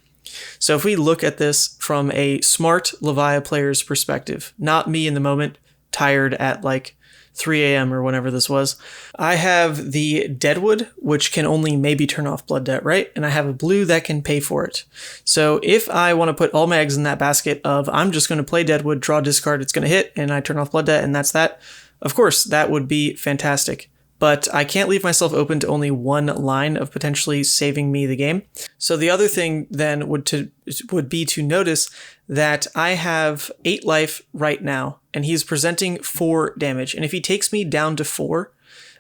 So if we look at this from a smart Levia player's perspective, not me in the moment, tired at like 3 a.m. or whenever this was, I have the Deadwood, which can only maybe turn off Blood Debt, right? And I have a blue that can pay for it. So if I want to put all my eggs in that basket of I'm just going to play Deadwood, draw discard, it's going to hit, and I turn off Blood Debt, and that's that, of course, that would be fantastic. But I can't leave myself open to only one line of potentially saving me the game. So the other thing then would be to notice that I have 8 life right now, and he's presenting 4 damage. And if he takes me down to 4,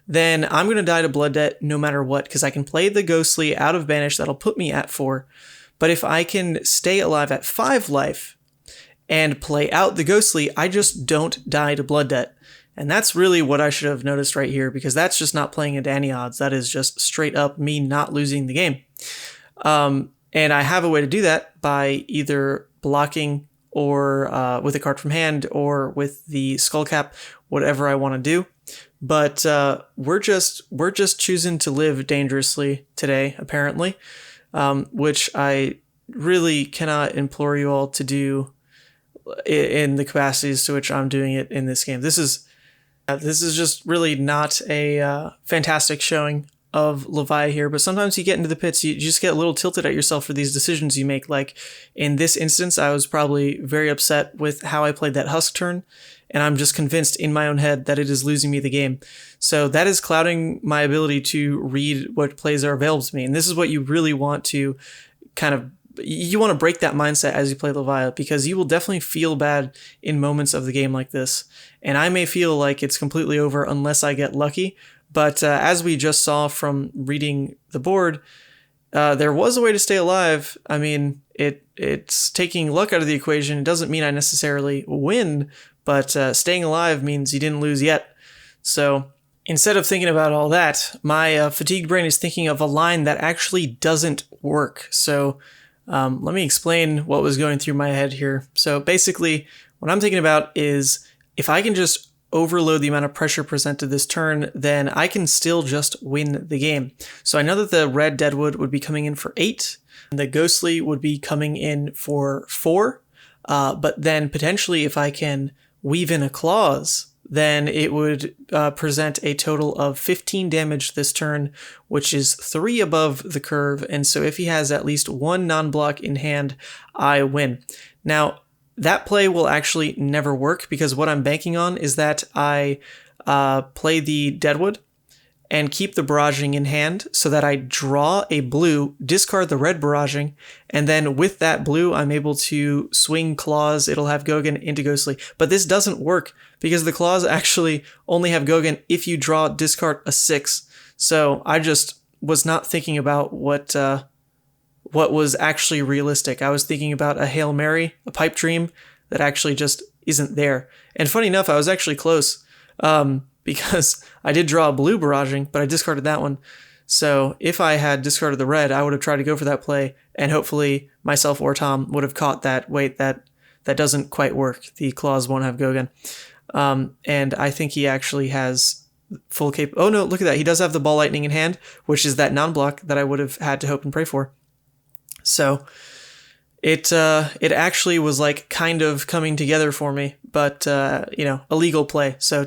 then I'm going to die to Blood Debt no matter what, because I can play the Ghostly out of Banish, that'll put me at 4. But if I can stay alive at 5 life and play out the Ghostly, I just don't die to Blood Debt. And that's really what I should have noticed right here, because that's just not playing into any odds. That is just straight up me not losing the game. And I have a way to do that by either blocking or with a card from hand or with the Skullcap, whatever I want to do. But we're just choosing to live dangerously today, apparently, which I really cannot implore you all to do in the capacities to which I'm doing it in this game. This is just really not a fantastic showing of Levia here, but sometimes you get into the pits, you just get a little tilted at yourself for these decisions you make. Like in this instance, I was probably very upset with how I played that Husk turn, and I'm just convinced in my own head that it is losing me the game. So that is clouding my ability to read what plays are available to me, and this is what you really want to you want to break that mindset as you play Levia, because you will definitely feel bad in moments of the game like this. And I may feel like it's completely over unless I get lucky. But as we just saw from reading the board, there was a way to stay alive. I mean, it's taking luck out of the equation. It doesn't mean I necessarily win, but staying alive means you didn't lose yet. So instead of thinking about all that, my fatigued brain is thinking of a line that actually doesn't work. So let me explain what was going through my head here. So basically, what I'm thinking about is if I can just overload the amount of pressure presented this turn, then I can still just win the game. So I know that the red Deadwood would be coming in for 8, and the Ghostly would be coming in for 4, but then potentially if I can weave in a clause, then it would present a total of 15 damage this turn, which is 3 above the curve. And so if he has at least 1 non-block in hand, I win. Now, that play will actually never work, because what I'm banking on is that I play the Deadwood and keep the barraging in hand so that I draw a blue, discard the red barraging, and then with that blue, I'm able to swing claws. It'll have Gogan into Ghostly. But this doesn't work because the claws actually only have Gogan if you draw, discard a 6. So I just was not thinking about what was actually realistic. I was thinking about a Hail Mary, a pipe dream that actually just isn't there. And funny enough, I was actually close. Because I did draw a blue barraging, but I discarded that one. So if I had discarded the red, I would have tried to go for that play, and hopefully myself or Tom would have caught that. Wait, that doesn't quite work. The claws won't have Gogan. And I think he actually has full Oh no, look at that. He does have the Ball Lightning in hand, which is that non-block that I would have had to hope and pray for. So it actually was like kind of coming together for me, but a legal play. So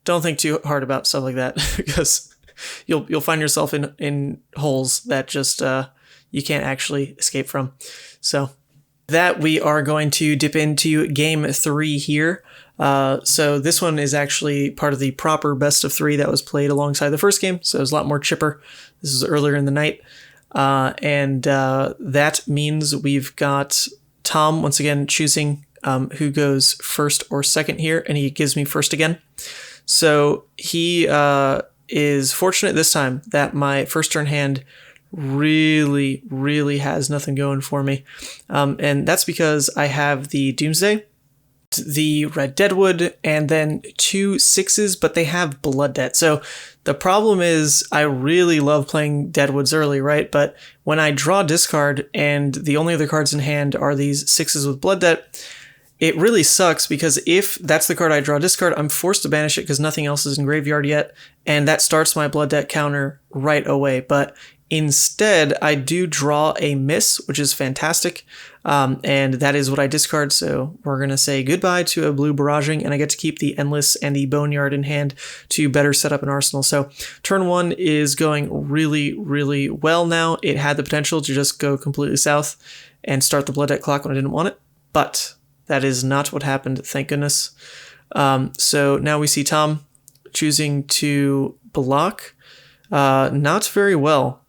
don't think too hard about stuff like that, because you'll find yourself in holes that just you can't actually escape from. So that we are going to dip into game 3 here. So this one is actually part of the proper best of 3 that was played alongside the first game. So it was a lot more chipper. This is earlier in the night. And that means we've got Tom once again choosing who goes first or second here, and he gives me first again. So he is fortunate this time that my first turn hand really, really has nothing going for me. And that's because I have the Doomsday, the red Deadwood, and then 2 6s, but they have Blood Debt. So the problem is I really love playing Deadwoods early, right? But when I draw discard and the only other cards in hand are these 6s with Blood Debt, it really sucks because if that's the card I draw discard, I'm forced to banish it because nothing else is in graveyard yet, and that starts my blood debt counter right away. But instead, I do draw a miss, which is fantastic, and that is what I discard, so we're going to say goodbye to a blue barraging, and I get to keep the Endless and the Boneyard in hand to better set up an arsenal. So turn 1 is going really, really well now. It had the potential to just go completely south and start the blood debt clock when I didn't want it, but that is not what happened, thank goodness. So now we see Tom choosing to block, not very well.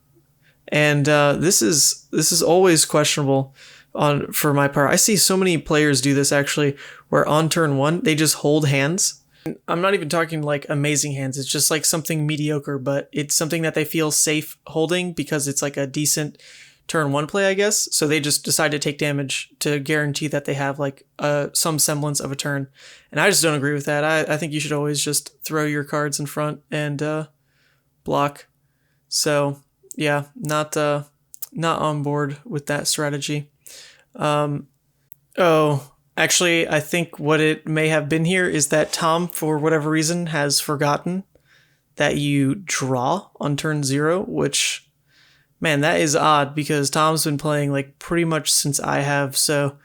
And this is always questionable for my part. I see so many players do this actually, where on turn 1 they just hold hands. I'm not even talking like amazing hands. It's just like something mediocre, but it's something that they feel safe holding because it's like a decent turn 1 play, I guess. So they just decide to take damage to guarantee that they have like some semblance of a turn. And I just don't agree with that. I think you should always just throw your cards in front and block. So yeah, not on board with that strategy. Oh, actually, I think what it may have been here is that Tom, for whatever reason, has forgotten that you draw on turn 0, which, man, that is odd because Tom's been playing like pretty much since I have. So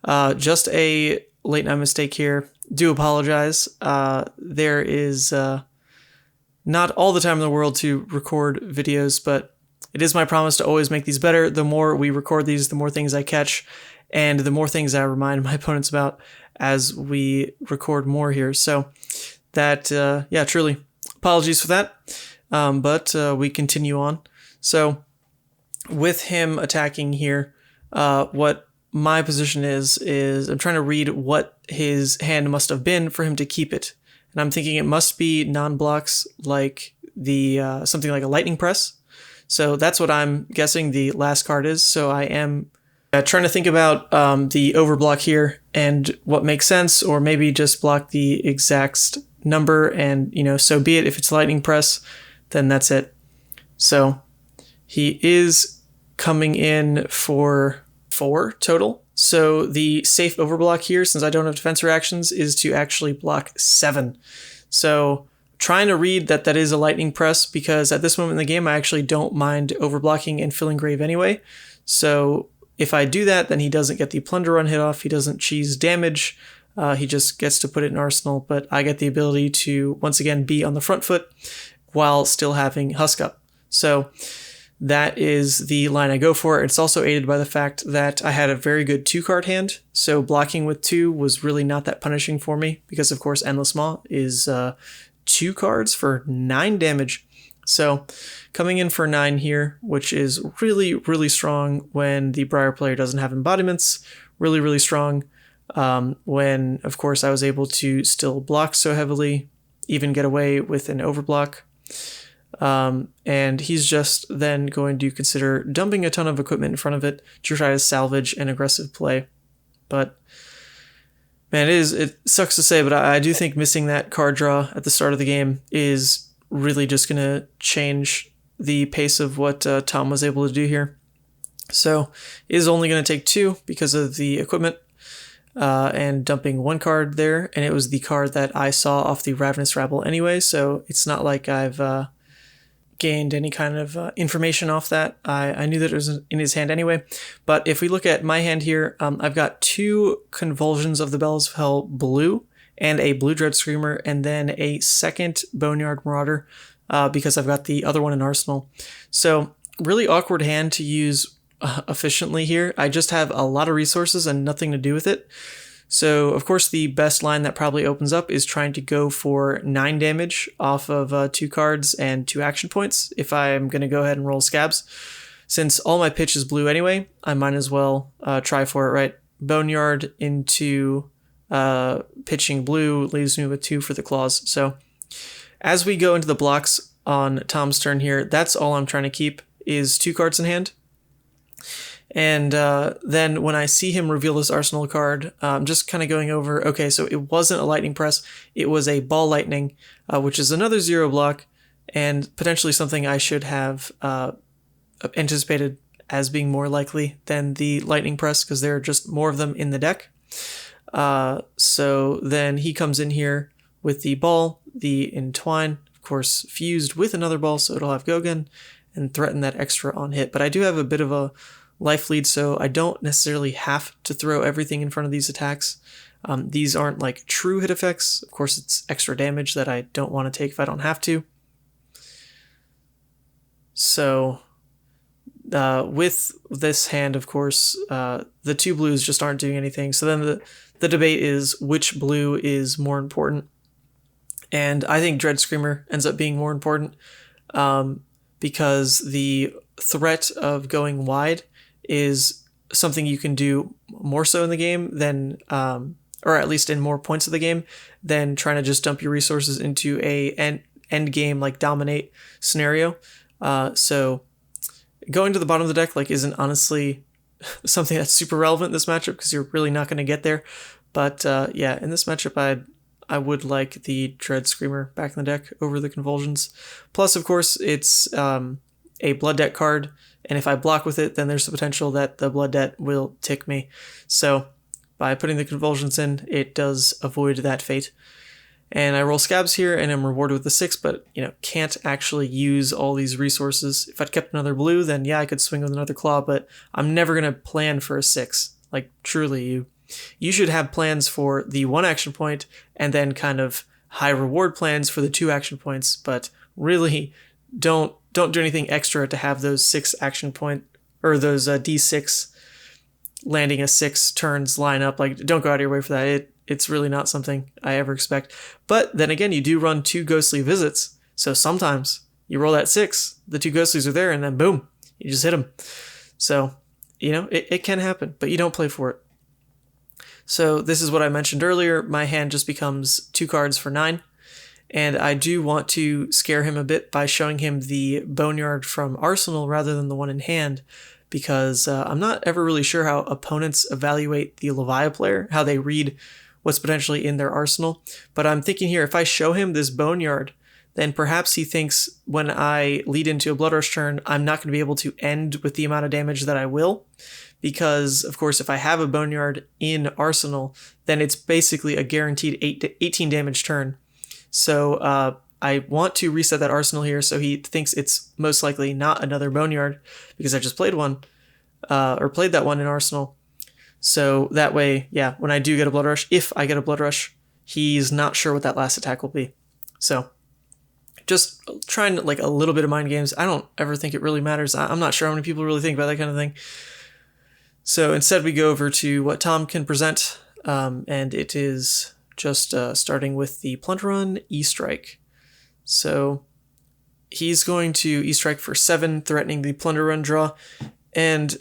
just a late night mistake here. Do apologize. There is not all the time in the world to record videos, but it is my promise to always make these better. The more we record these, the more things I catch, and the more things I remind my opponents about as we record more here. So that, yeah, truly, apologies for that. But we continue on. So with him attacking here, what my position is I'm trying to read what his hand must have been for him to keep it. And I'm thinking it must be non-blocks like the something like a lightning press. So that's what I'm guessing the last card is. So I am trying to think about the overblock here and what makes sense, or maybe just block the exact number and, you know, so be it. If it's lightning press, then that's it. So he is coming in for 4 total. So the safe overblock here, since I don't have defense reactions, is to actually block 7. So trying to read that that is a lightning press, because at this moment in the game I actually don't mind overblocking and filling grave anyway. So if I do that, then he doesn't get the plunder run hit off, he doesn't cheese damage, he just gets to put it in arsenal, but I get the ability to once again be on the front foot while still having Husk up. So that is the line I go for. It's also aided by the fact that I had a very good 2-card hand, so blocking with 2 was really not that punishing for me, because of course Endless Maw is 2 cards for 9 damage. So coming in for 9 here, which is really, really strong when the Briar player doesn't have embodiments. Really, really strong when, of course, I was able to still block so heavily, even get away with an overblock. And he's just then going to consider dumping a ton of equipment in front of it to try to salvage an aggressive play. But man, it sucks to say, but I do think missing that card draw at the start of the game is really just going to change the pace of what Tom was able to do here. So it is only going to take 2 because of the equipment and dumping 1 card there, and it was the card that I saw off the Ravenous Rabble anyway, so it's not like I've gained any kind of information off that. I knew that it was in his hand anyway. But if we look at my hand here, I've got 2 Convulsions of the Bells of Hell blue and a Blue Dread Screamer, and then a second Boneyard Marauder because I've got the other one in Arsenal. So really awkward hand to use efficiently here. I just have a lot of resources and nothing to do with it. So, of course, the best line that probably opens up is trying to go for 9 damage off of 2 cards and 2 action points if I'm going to go ahead and roll Scabs. Since all my pitch is blue anyway, I might as well try for it, right? Boneyard into pitching blue leaves me with 2 for the claws. So, as we go into the blocks on Tom's turn here, that's all I'm trying to keep is 2 cards in hand. And then when I see him reveal this Arsenal card, I'm just kind of going over, okay, so it wasn't a Lightning Press, it was a Ball Lightning, which is another 0 block, and potentially something I should have anticipated as being more likely than the Lightning Press, because there are just more of them in the deck. So then he comes in here with the ball, the entwine, of course, fused with another ball, so it'll have Gogan and threaten that extra on hit. But I do have a bit of a life lead, so I don't necessarily have to throw everything in front of these attacks. These aren't like true hit effects. Of course, it's extra damage that I don't want to take if I don't have to. So with this hand, of course, the two blues just aren't doing anything. So then the debate is which blue is more important. And I think Dread Screamer ends up being more important because the threat of going wide is something you can do more so in the game than, or at least in more points of the game, than trying to just dump your resources into a end game like dominate scenario. So going to the bottom of the deck like isn't honestly something that's super relevant in this matchup because you're really not going to get there. But yeah, in this matchup, I would like the Dread Screamer back in the deck over the Convulsions. Plus, of course, it's a Blood Debt card, and if I block with it, then there's the potential that the Blood Debt will tick me. So by putting the Convulsions in, it does avoid that fate. And I roll Scabs here, and I'm rewarded with the 6, but, can't actually use all these resources. If I'd kept another blue, then yeah, I could swing with another Claw, but I'm never going to plan for a 6. Like, truly, you should have plans for the 1 action point, and then kind of high reward plans for the 2 action points, but really don't do anything extra to have those 6 action point, or those D6 landing a 6 turns line up. Like, don't go out of your way for that. It's really not something I ever expect. But then again, you do run 2 ghostly visits. So sometimes you roll that 6, the 2 ghostlies are there, and then boom, you just hit them. So, it can happen, but you don't play for it. So this is what I mentioned earlier. My hand just becomes 2 cards for 9. And I do want to scare him a bit by showing him the Boneyard from Arsenal rather than the one in hand, because I'm not ever really sure how opponents evaluate the Levia player, how they read what's potentially in their arsenal. But I'm thinking here, if I show him this Boneyard, then perhaps he thinks when I lead into a Blood Rush turn, I'm not going to be able to end with the amount of damage that I will. Because, of course, if I have a Boneyard in Arsenal, then it's basically a guaranteed 18 damage turn. So I want to reset that Arsenal here so he thinks it's most likely not another Boneyard, because I just played one, or played that one in Arsenal. So that way, yeah, when I do get a Blood Rush, if I get a Blood Rush, he's not sure what that last attack will be. So just trying like a little bit of mind games. I don't ever think it really matters. I'm not sure how many people really think about that kind of thing. So instead we go over to what Tom can present, and it is just starting with the Plunder Run E-Strike. So he's going to E-Strike for 7, threatening the Plunder Run draw, and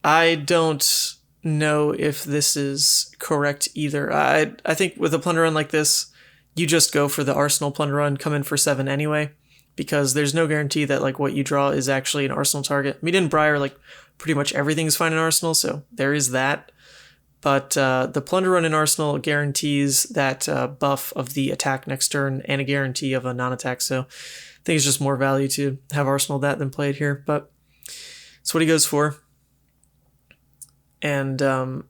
I don't know if this is correct either. I think with a Plunder Run like this, you just go for the Arsenal Plunder Run, come in for 7 anyway, because there's no guarantee that like what you draw is actually an Arsenal target. I mean, in Briar, like pretty much everything's fine in Arsenal, so there is that. But the Plunder Run in Arsenal guarantees that buff of the attack next turn and a guarantee of a non-attack, so I think it's just more value to have Arsenal that than play it here, but that's what he goes for. And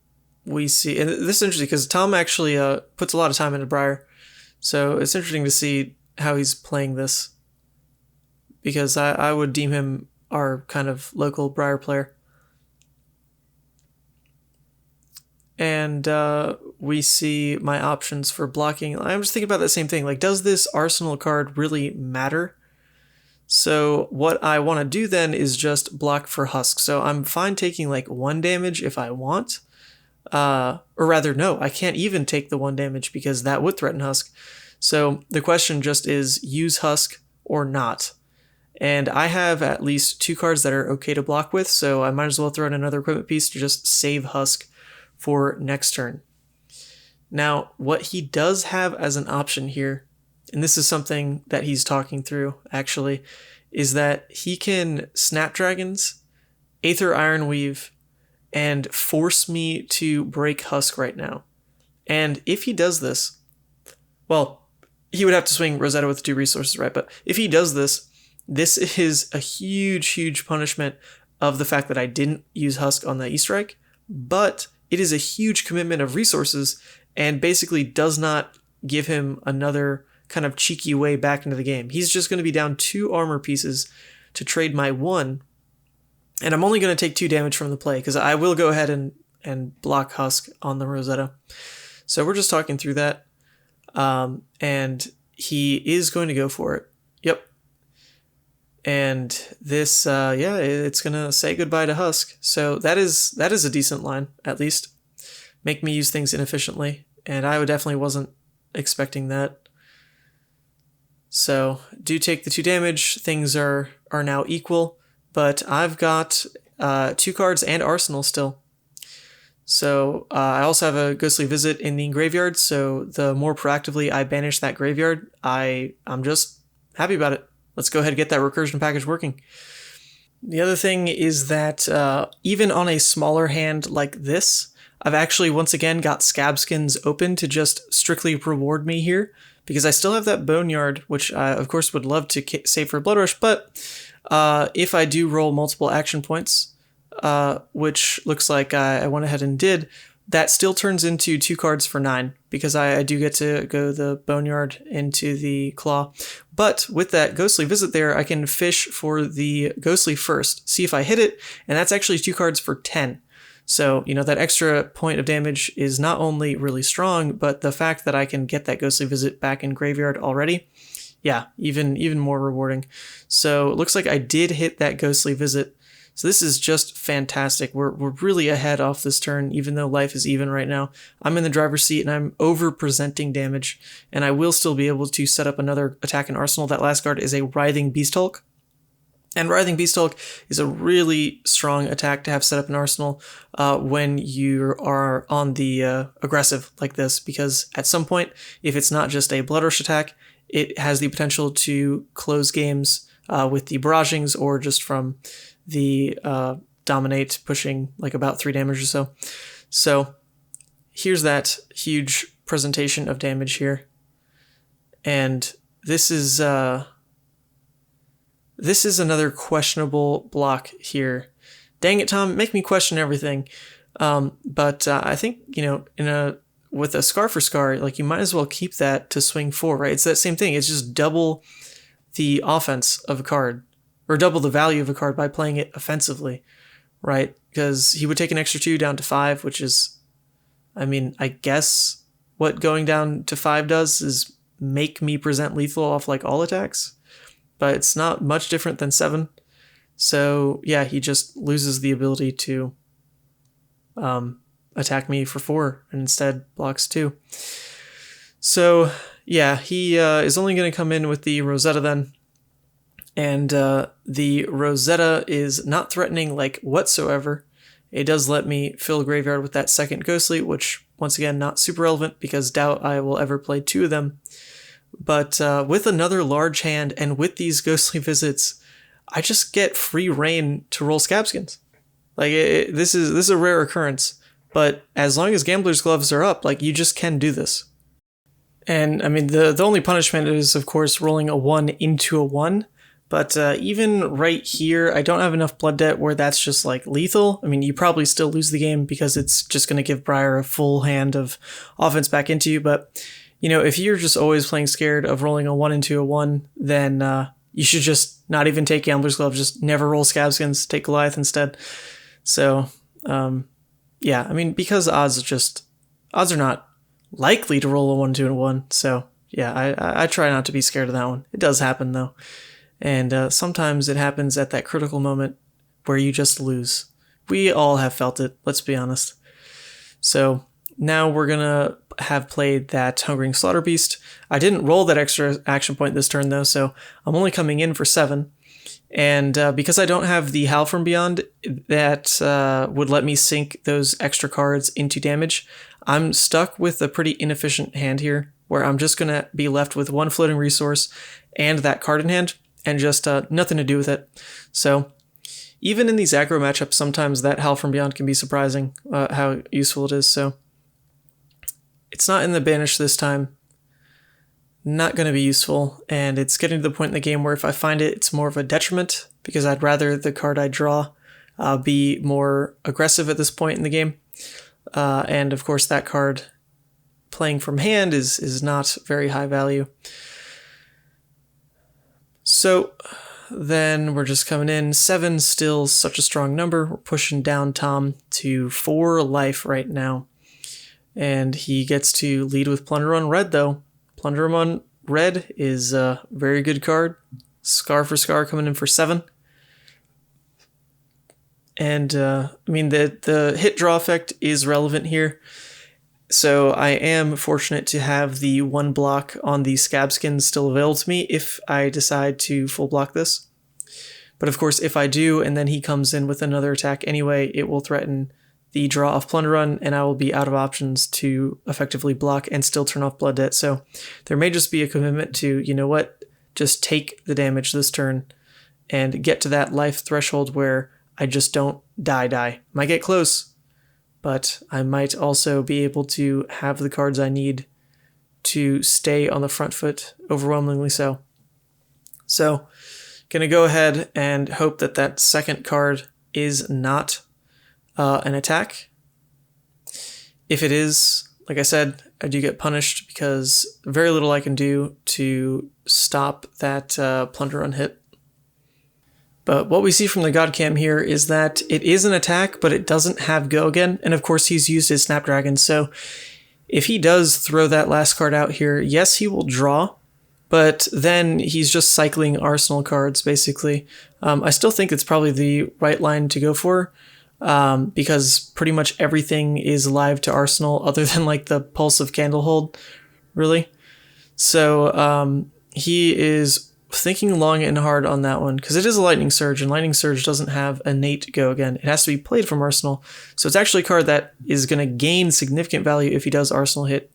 we see, and this is interesting because Tom actually puts a lot of time into Briar, so it's interesting to see how he's playing this, because I would deem him our kind of local Briar player. And we see my options for blocking. I'm just thinking about that same thing. Like, does this Arsenal card really matter? So what I want to do then is just block for Husk. So I'm fine taking like 1 damage if I want. Or rather, no, I can't even take the 1 damage because that would threaten Husk. So the question just is use Husk or not. And I have at least 2 cards that are okay to block with, so I might as well throw in another equipment piece to just save Husk for next turn. Now, what he does have as an option here, and this is something that he's talking through actually, is that he can Snapdragons, Aether Ironweave, and force me to break Husk right now. And if he does this, well, he would have to swing Rosetta with 2 resources, right? But if he does this, this is a huge, huge punishment of the fact that I didn't use Husk on the E-Strike. But it is a huge commitment of resources and basically does not give him another kind of cheeky way back into the game. He's just going to be down 2 armor pieces to trade my 1, and I'm only going to take 2 damage from the play because I will go ahead and block Husk on the Rosetta. So we're just talking through that, and he is going to go for it. Yep. And this, it's going to say goodbye to Husk. So that is a decent line, at least. Make me use things inefficiently, and I definitely wasn't expecting that. So do take the 2 damage. Things are now equal, but I've got 2 cards and Arsenal still. So I also have a Ghostly Visit in the graveyard, so the more proactively I banish that graveyard, I'm just happy about it. Let's go ahead and get that recursion package working. The other thing is that even on a smaller hand like this, I've actually once again got Scab Skins open to just strictly reward me here, because I still have that Boneyard, which I of course would love to save for Blood Rush, but if I do roll multiple action points, which looks like I went ahead and did, that still turns into 2 cards for 9, because I do get to go the Boneyard into the Claw. But with that Ghostly Visit there, I can fish for the Ghostly first, see if I hit it, and that's actually 2 cards for 10. So, that extra point of damage is not only really strong, but the fact that I can get that Ghostly Visit back in graveyard already, yeah, even more rewarding. So it looks like I did hit that Ghostly Visit. So this is just fantastic. We're really ahead off this turn, even though life is even right now. I'm in the driver's seat and I'm over-presenting damage, and I will still be able to set up another attack in Arsenal. That last card is a Writhing Beast Hulk. And Writhing Beast Hulk is a really strong attack to have set up in Arsenal when you are on the aggressive like this, because at some point, if it's not just a Blood Rush attack, it has the potential to close games with the barragings or just from the Dominate pushing like about 3 damage or so. So here's that huge presentation of damage here. And this is another questionable block here. Dang it, Tom, make me question everything. But I think, with a Scar for Scar, like, you might as well keep that to swing 4, right? It's that same thing. It's just double the offense of a card, or double the value of a card by playing it offensively, right? Because he would take an extra 2 down to 5, which is, I guess what going down to 5 does is make me present lethal off like all attacks, but it's not much different than 7. So yeah, he just loses the ability to attack me for 4 and instead blocks 2. So yeah, he is only going to come in with the Rosetta then. And the Rosetta is not threatening like whatsoever. It does let me fill graveyard with that second Ghostly, which once again not super relevant because doubt I will ever play 2 of them. But with another large hand and with these Ghostly Visits, I just get free reign to roll Scabskins. Like this is a rare occurrence, but as long as Gambler's Gloves are up, like, you just can do this. And the only punishment is of course rolling a 1 into a 1. But even right here, I don't have enough blood debt where that's just like lethal. You probably still lose the game because it's just going to give Briar a full hand of offense back into you. But, if you're just always playing scared of rolling a 1 into a 1, then you should just not even take Gambler's Glove. Just never roll Scabskins, take Goliath instead. So, because odds are not likely to roll a 1, 2, and a 1. So, yeah, I try not to be scared of that one. It does happen, though. And sometimes it happens at that critical moment where you just lose. We all have felt it, let's be honest. So now we're going to have played that Hungering Slaughter Beast. I didn't roll that extra action point this turn, though, so I'm only coming in for 7. And because I don't have the Howl from Beyond that would let me sink those extra cards into damage, I'm stuck with a pretty inefficient hand here, where I'm just going to be left with 1 floating resource and that card in hand, and just nothing to do with it. So even in these aggro matchups, sometimes that Howl from Beyond can be surprising how useful it is. So it's not in the banish this time. Not going to be useful, and it's getting to the point in the game where if I find it, it's more of a detriment, because I'd rather the card I draw be more aggressive at this point in the game. And of course that card playing from hand is not very high value. So then we're just coming in. 7 still such a strong number. We're pushing down Tom to 4 life right now. And he gets to lead with Plunder on red, though. Plunder on red is a very good card. Scar for Scar coming in for 7. And, I mean, the hit draw effect is relevant here. So I am fortunate to have the 1 block on the Scab Skin still available to me if I decide to full block this. But of course, if I do, and then he comes in with another attack anyway, it will threaten the draw off Plunder Run, and I will be out of options to effectively block and still turn off Blood Debt. So there may just be a commitment to, you know what, just take the damage this turn and get to that life threshold where I just don't die. Might get close, but I might also be able to have the cards I need to stay on the front foot, overwhelmingly so. So, gonna go ahead and hope that that second card is not an attack. If it is, like I said, I do get punished because very little I can do to stop that Plunder Run hit. But what we see from the God Cam here is that it is an attack, but it doesn't have Go Again. And of course, he's used his Snapdragon. So if he does throw that last card out here, yes, he will draw, but then he's just cycling Arsenal cards, basically. I still think it's probably the right line to go for, because pretty much everything is live to Arsenal other than like the Pulse of Candlehold, really. So he is thinking long and hard on that one, because it is a Lightning Surge, and Lightning Surge doesn't have innate Go Again. It has to be played from Arsenal, so it's actually a card that is going to gain significant value if he does Arsenal hit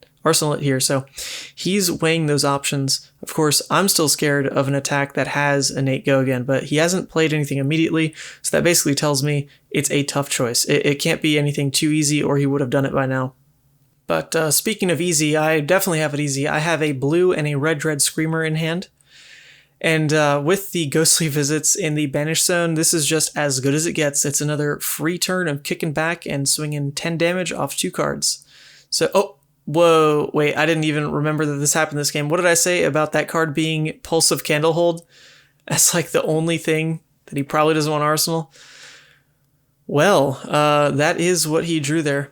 here. So he's weighing those options. Of course, I'm still scared of an attack that has innate Go Again, but he hasn't played anything immediately, so that basically tells me it's a tough choice. It can't be anything too easy, or he would have done it by now. But speaking of easy, I definitely have it easy. I have a blue and a red Dread Screamer in hand. And with the Ghostly Visits in the Banish Zone, this is just as good as it gets. It's another free turn of kicking back and swinging 10 damage off 2 cards. So, oh, whoa, wait, I didn't even remember that this happened this game. What did I say about that card being Pulse of Candlehold? That's like the only thing that he probably doesn't want Arsenal. Well, that is what he drew there.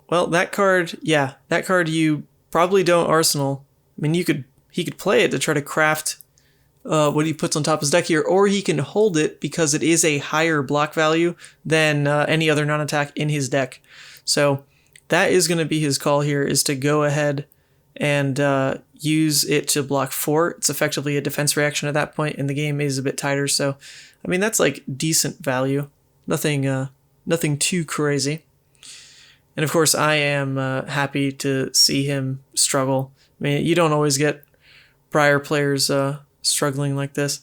Well, that card, yeah, that card you probably don't Arsenal. I mean, he could play it to try to craft what he puts on top of his deck here, or he can hold it because it is a higher block value than any other non-attack in his deck. So that is going to be his call here, is to go ahead and use it to block 4. It's effectively a defense reaction at that point, and the game is a bit tighter. So, I mean, that's like decent value. Nothing too crazy. And of course, I am happy to see him struggle. I mean, you don't always get Briar players struggling like this.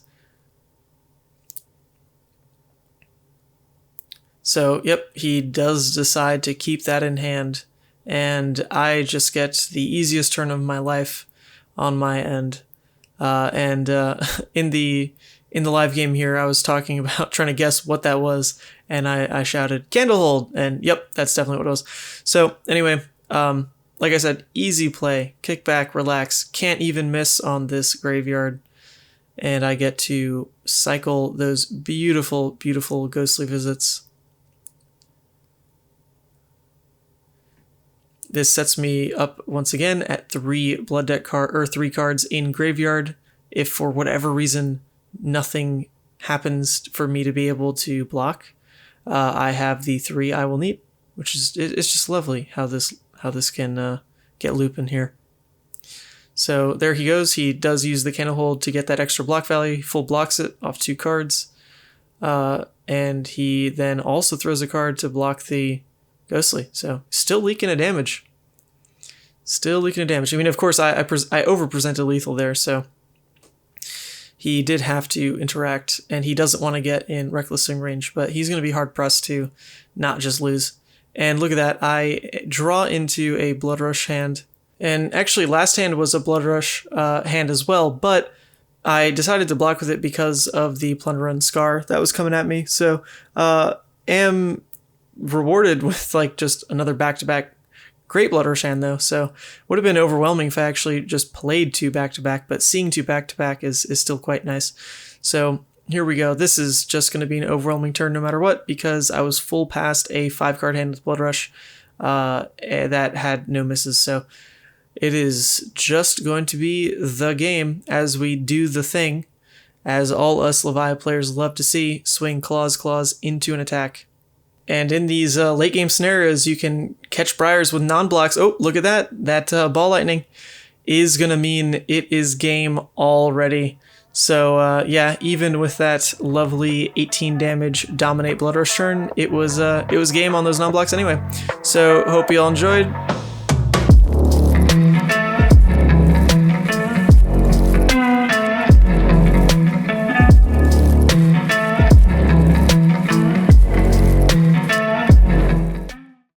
So, yep, he does decide to keep that in hand, and I just get the easiest turn of my life on my end. In the live game here, I was talking about trying to guess what that was, and I shouted Candlehold, and yep, that's definitely what it was. So anyway, like I said, easy play, kick back, relax, can't even miss on this graveyard. And I get to cycle those beautiful, beautiful Ghostly Visits. This sets me up once again at 3 Blood Debt or 3 cards in graveyard. If for whatever reason nothing happens for me to be able to block, I have the 3 I will need, which is it's just lovely how this can get looping here. So there he goes. He does use the Candlehold to get that extra block value. He full blocks it off 2 cards. And he then also throws a card to block the Ghostly. So still leaking a damage. I mean, of course, I over-presented lethal there, so he did have to interact, and he doesn't want to get in Reckless Swing range, but he's going to be hard-pressed to not just lose. And look at that. I draw into a Blood Rush hand. And actually, last hand was a Blood Rush hand as well, but I decided to block with it because of the Plunder Run Scar that was coming at me. So, am rewarded with like just another back-to-back great Blood Rush hand though, so would have been overwhelming if I actually just played 2 back-to-back, but seeing 2 back-to-back is still quite nice. So here we go. This is just going to be an overwhelming turn no matter what, because I was full past a 5-card hand with Blood Rush that had no misses, so it is just going to be the game as we do the thing, as all us Levia players love to see, swing claws into an attack. And in these late game scenarios, you can catch Briars with non-blocks. Oh, look at that. That ball lightning is going to mean it is game already. So yeah, even with that lovely 18 damage dominate Blood Rush turn, it was game on those non-blocks anyway. So hope you all enjoyed.